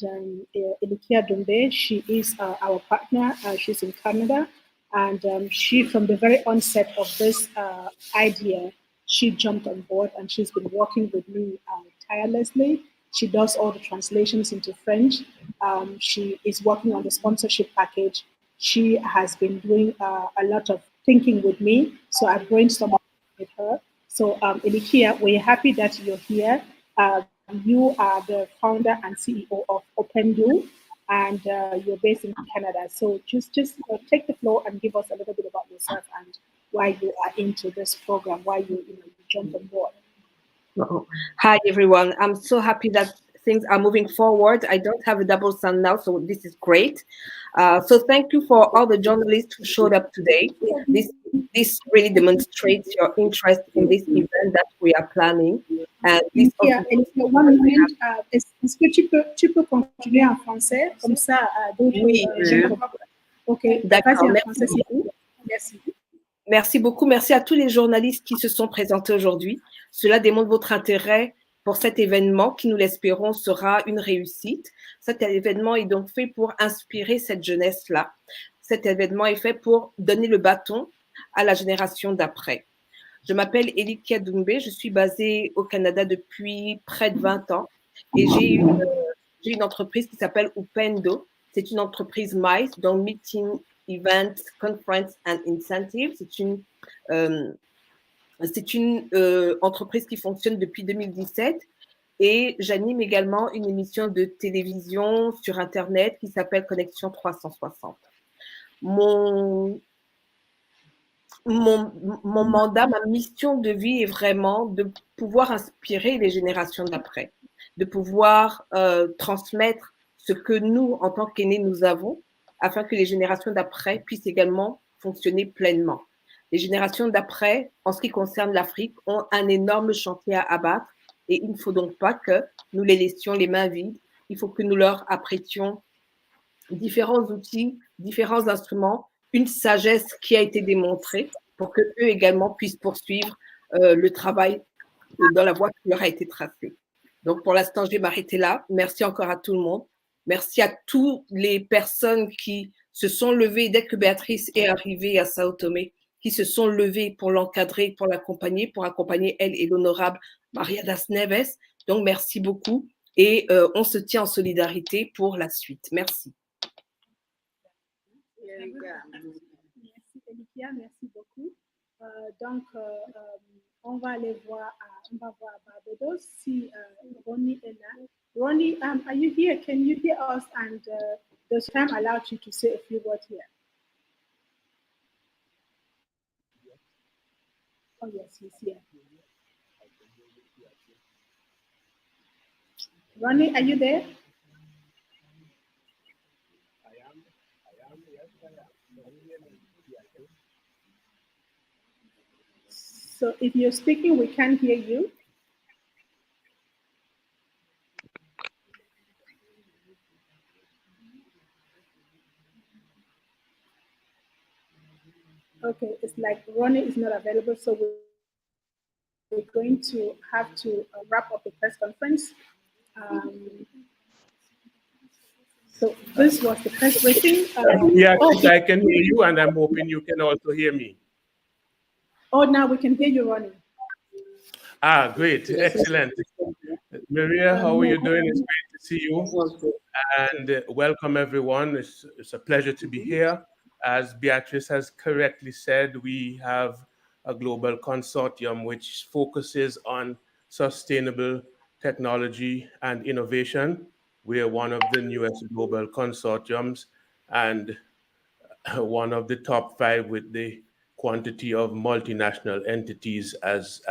Ilikia Dumbe, she is our partner. She's in Canada. And she, from the very onset of this idea, she jumped on board and she's been working with me tirelessly. She does all the translations into French. She is working on the sponsorship package. She has been doing a lot of thinking with me. So I brainstormed with her. So Ilikia, we're happy that you're here. You are the founder and CEO of OpenDo, and you're based in Canada. So just take the floor and give us a little bit about yourself and why you are into this program, why you jumped on board. Hi, everyone. I'm so happy that things are moving forward. I don't have a double sound now, so this is great. So thank you for all the journalists who showed up today. This really demonstrates your interest in this event that we are planning. And this one moment, est-ce que tu peux continuer en français, comme ça, oui, ok, d'accord, merci. Merci. Merci beaucoup. Merci à tous les journalistes qui se sont présentés aujourd'hui. Cela démontre votre intérêt pour cet événement qui, nous l'espérons, sera une réussite. Cet événement est donc fait pour inspirer cette jeunesse-là. Cet événement est fait pour donner le bâton à la génération d'après. Je m'appelle Ilikia Dumbe, je suis basée au Canada depuis près de 20 ans et j'ai une entreprise qui s'appelle OpenDo. C'est une entreprise MICE, donc Meeting, Events, Conference and Incentives. C'est une entreprise qui fonctionne depuis 2017 et j'anime également une émission de télévision sur Internet qui s'appelle Connexion 360. Mon mandat, ma mission de vie est vraiment de pouvoir inspirer les générations d'après, de pouvoir transmettre ce que nous, en tant qu'aînés, nous avons, afin que les générations d'après puissent également fonctionner pleinement. Les générations d'après, en ce qui concerne l'Afrique, ont un énorme chantier à abattre et il ne faut donc pas que nous les laissions les mains vides. Il faut que nous leur apprêtions différents outils, différents instruments, une sagesse qui a été démontrée pour qu'eux également puissent poursuivre le travail dans la voie qui leur a été tracée. Donc, pour l'instant, je vais m'arrêter là. Merci encore à tout le monde. Merci à toutes les personnes qui se sont levées dès que Béatrice est arrivée à Sao Tome, qui se sont levées pour l'encadrer, pour l'accompagner, pour accompagner elle et l'honorable Maria das Neves. Donc, merci beaucoup et on se tient en solidarité pour la suite. Merci. Merci Ilikia, merci beaucoup. Donc, on va aller voir, Barbados si Ronnie est là. Ronnie, are you here? Can you hear us? And does time allow you to say a few words here? Oh yes, he's here. Ronnie, are you there? So if you're speaking, we can't hear you. Okay, it's like Ronnie is not available, so we're going to have to wrap up the press conference. So this was the press briefing. Yes, I can hear you, and I'm hoping you can also hear me. Oh, now we can hear you, Ronnie. Ah, great, excellent. Maria, how are you doing? It's great to see you. And welcome, everyone. It's a pleasure to be here. As Beatrice has correctly said, we have a global consortium which focuses on sustainable technology and innovation. We are one of the newest global consortiums and one of the top 5 with the quantity of multinational entities as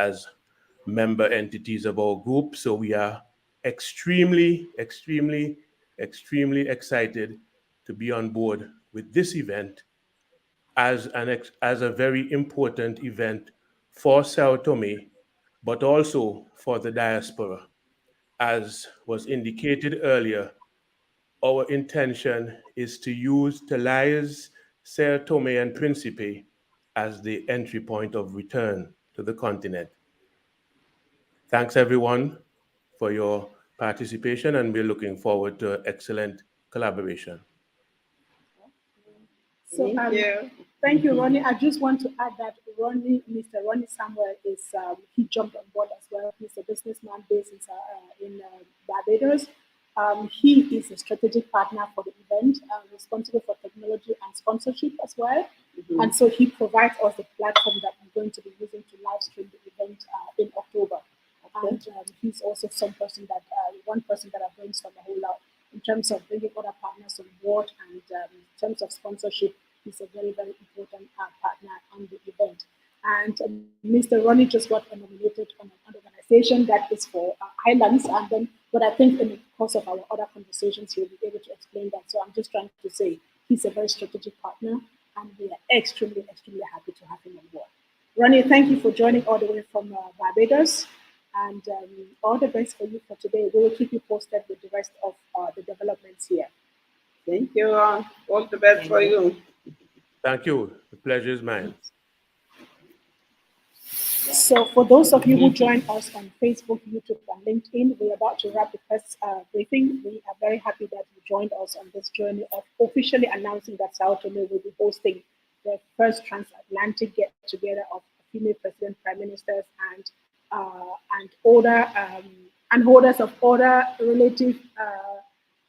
member entities of our group. So we are extremely extremely excited to be on board with this event as a very important event for Sao Tome, but also for the diaspora. As was indicated earlier, our intention is to utilize Sao Tome and Principe as the entry point of return to the continent. Thanks everyone for your participation, and we're looking forward to excellent collaboration. So, thank you, Ronnie. I just want to add that Mr. Ronnie Samuel he jumped on board as well. He's a businessman based in Barbados. He is a strategic partner for the event, responsible for technology and sponsorship as well. Mm-hmm. And so he provides us the platform that we're going to be using to live stream the event in October. Okay. And he's also one person that I've brainstormed a whole lot in terms of bringing other partners on board, and in terms of sponsorship, he's a very, very important partner on the event. And Mr. Ronnie just got nominated on an organization that is for islands, and then, but I think in the course of our other conversations, he'll be able to explain that. So I'm just trying to say he's a very strategic partner, and we are extremely, extremely happy to have him on board. Ronnie, thank you for joining all the way from Barbados. And all the best for you for today. We will keep you posted with the rest of the developments here. Thank you. All the best for you. Thank you. The pleasure is mine. So for those of you who joined us on Facebook, YouTube, and LinkedIn, we're about to wrap the press briefing. We are very happy that you joined us on this journey of officially announcing that Sao Tome will be hosting the first transatlantic get-together of female president, prime ministers, and holders of order relative.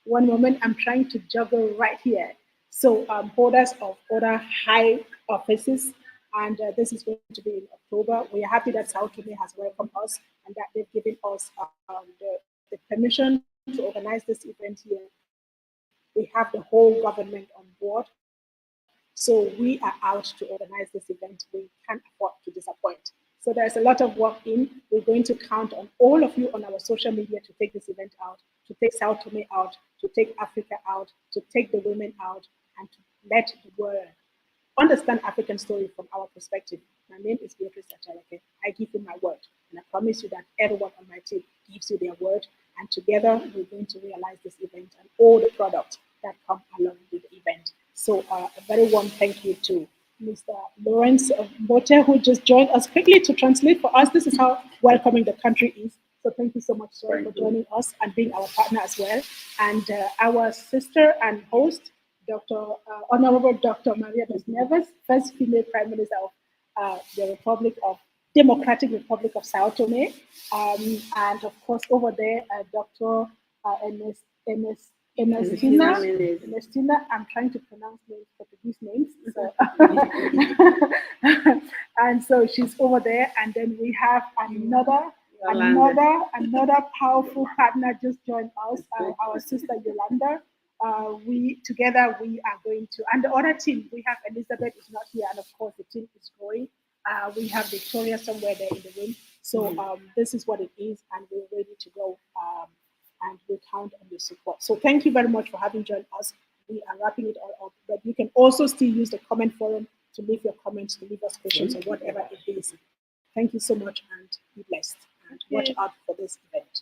One moment, I'm trying to juggle right here. So holders of order high offices, and this is going to be in October. We are happy that Sao Tome has welcomed us and that they've given us the permission to organize this event here. We have the whole government on board. So we are out to organize this event. We can't afford to disappoint. So there's a lot of work in. We're going to count on all of you on our social media to take this event out, to take Sao Tome out, to take Africa out, to take the women out, and to let the world understand African story from our perspective. My name is Beatrice Achaleke. I give you my word, and I promise you that everyone on my team gives you their word, and together we're going to realize this event and all the products that come along with the event. So a very warm thank you to Mr. Lawrence Mbote, who just joined us quickly to translate for us. This is how welcoming the country is. So thank you so much, sir, for joining us and being our partner as well. And our sister and host, Honorable Dr. Maria das Neves, first female Prime Minister of the Democratic Republic of Sao Tome. And of course, over there, Dr. Ernestina, I'm trying to pronounce Portuguese names. So. And so she's over there. And then we have another powerful partner just joined us, our sister Yolanda. We are going to, and the other team, we have Elizabeth is not here, and of course the team is growing. We have Victoria somewhere there in the room. So this is what it is, and we're ready to go. And we count on your support. So thank you very much for having joined us. We are wrapping it all up, but you can also still use the comment forum to leave your comments, to leave us questions or whatever it is. Thank you so much, and be blessed. And watch out for this event.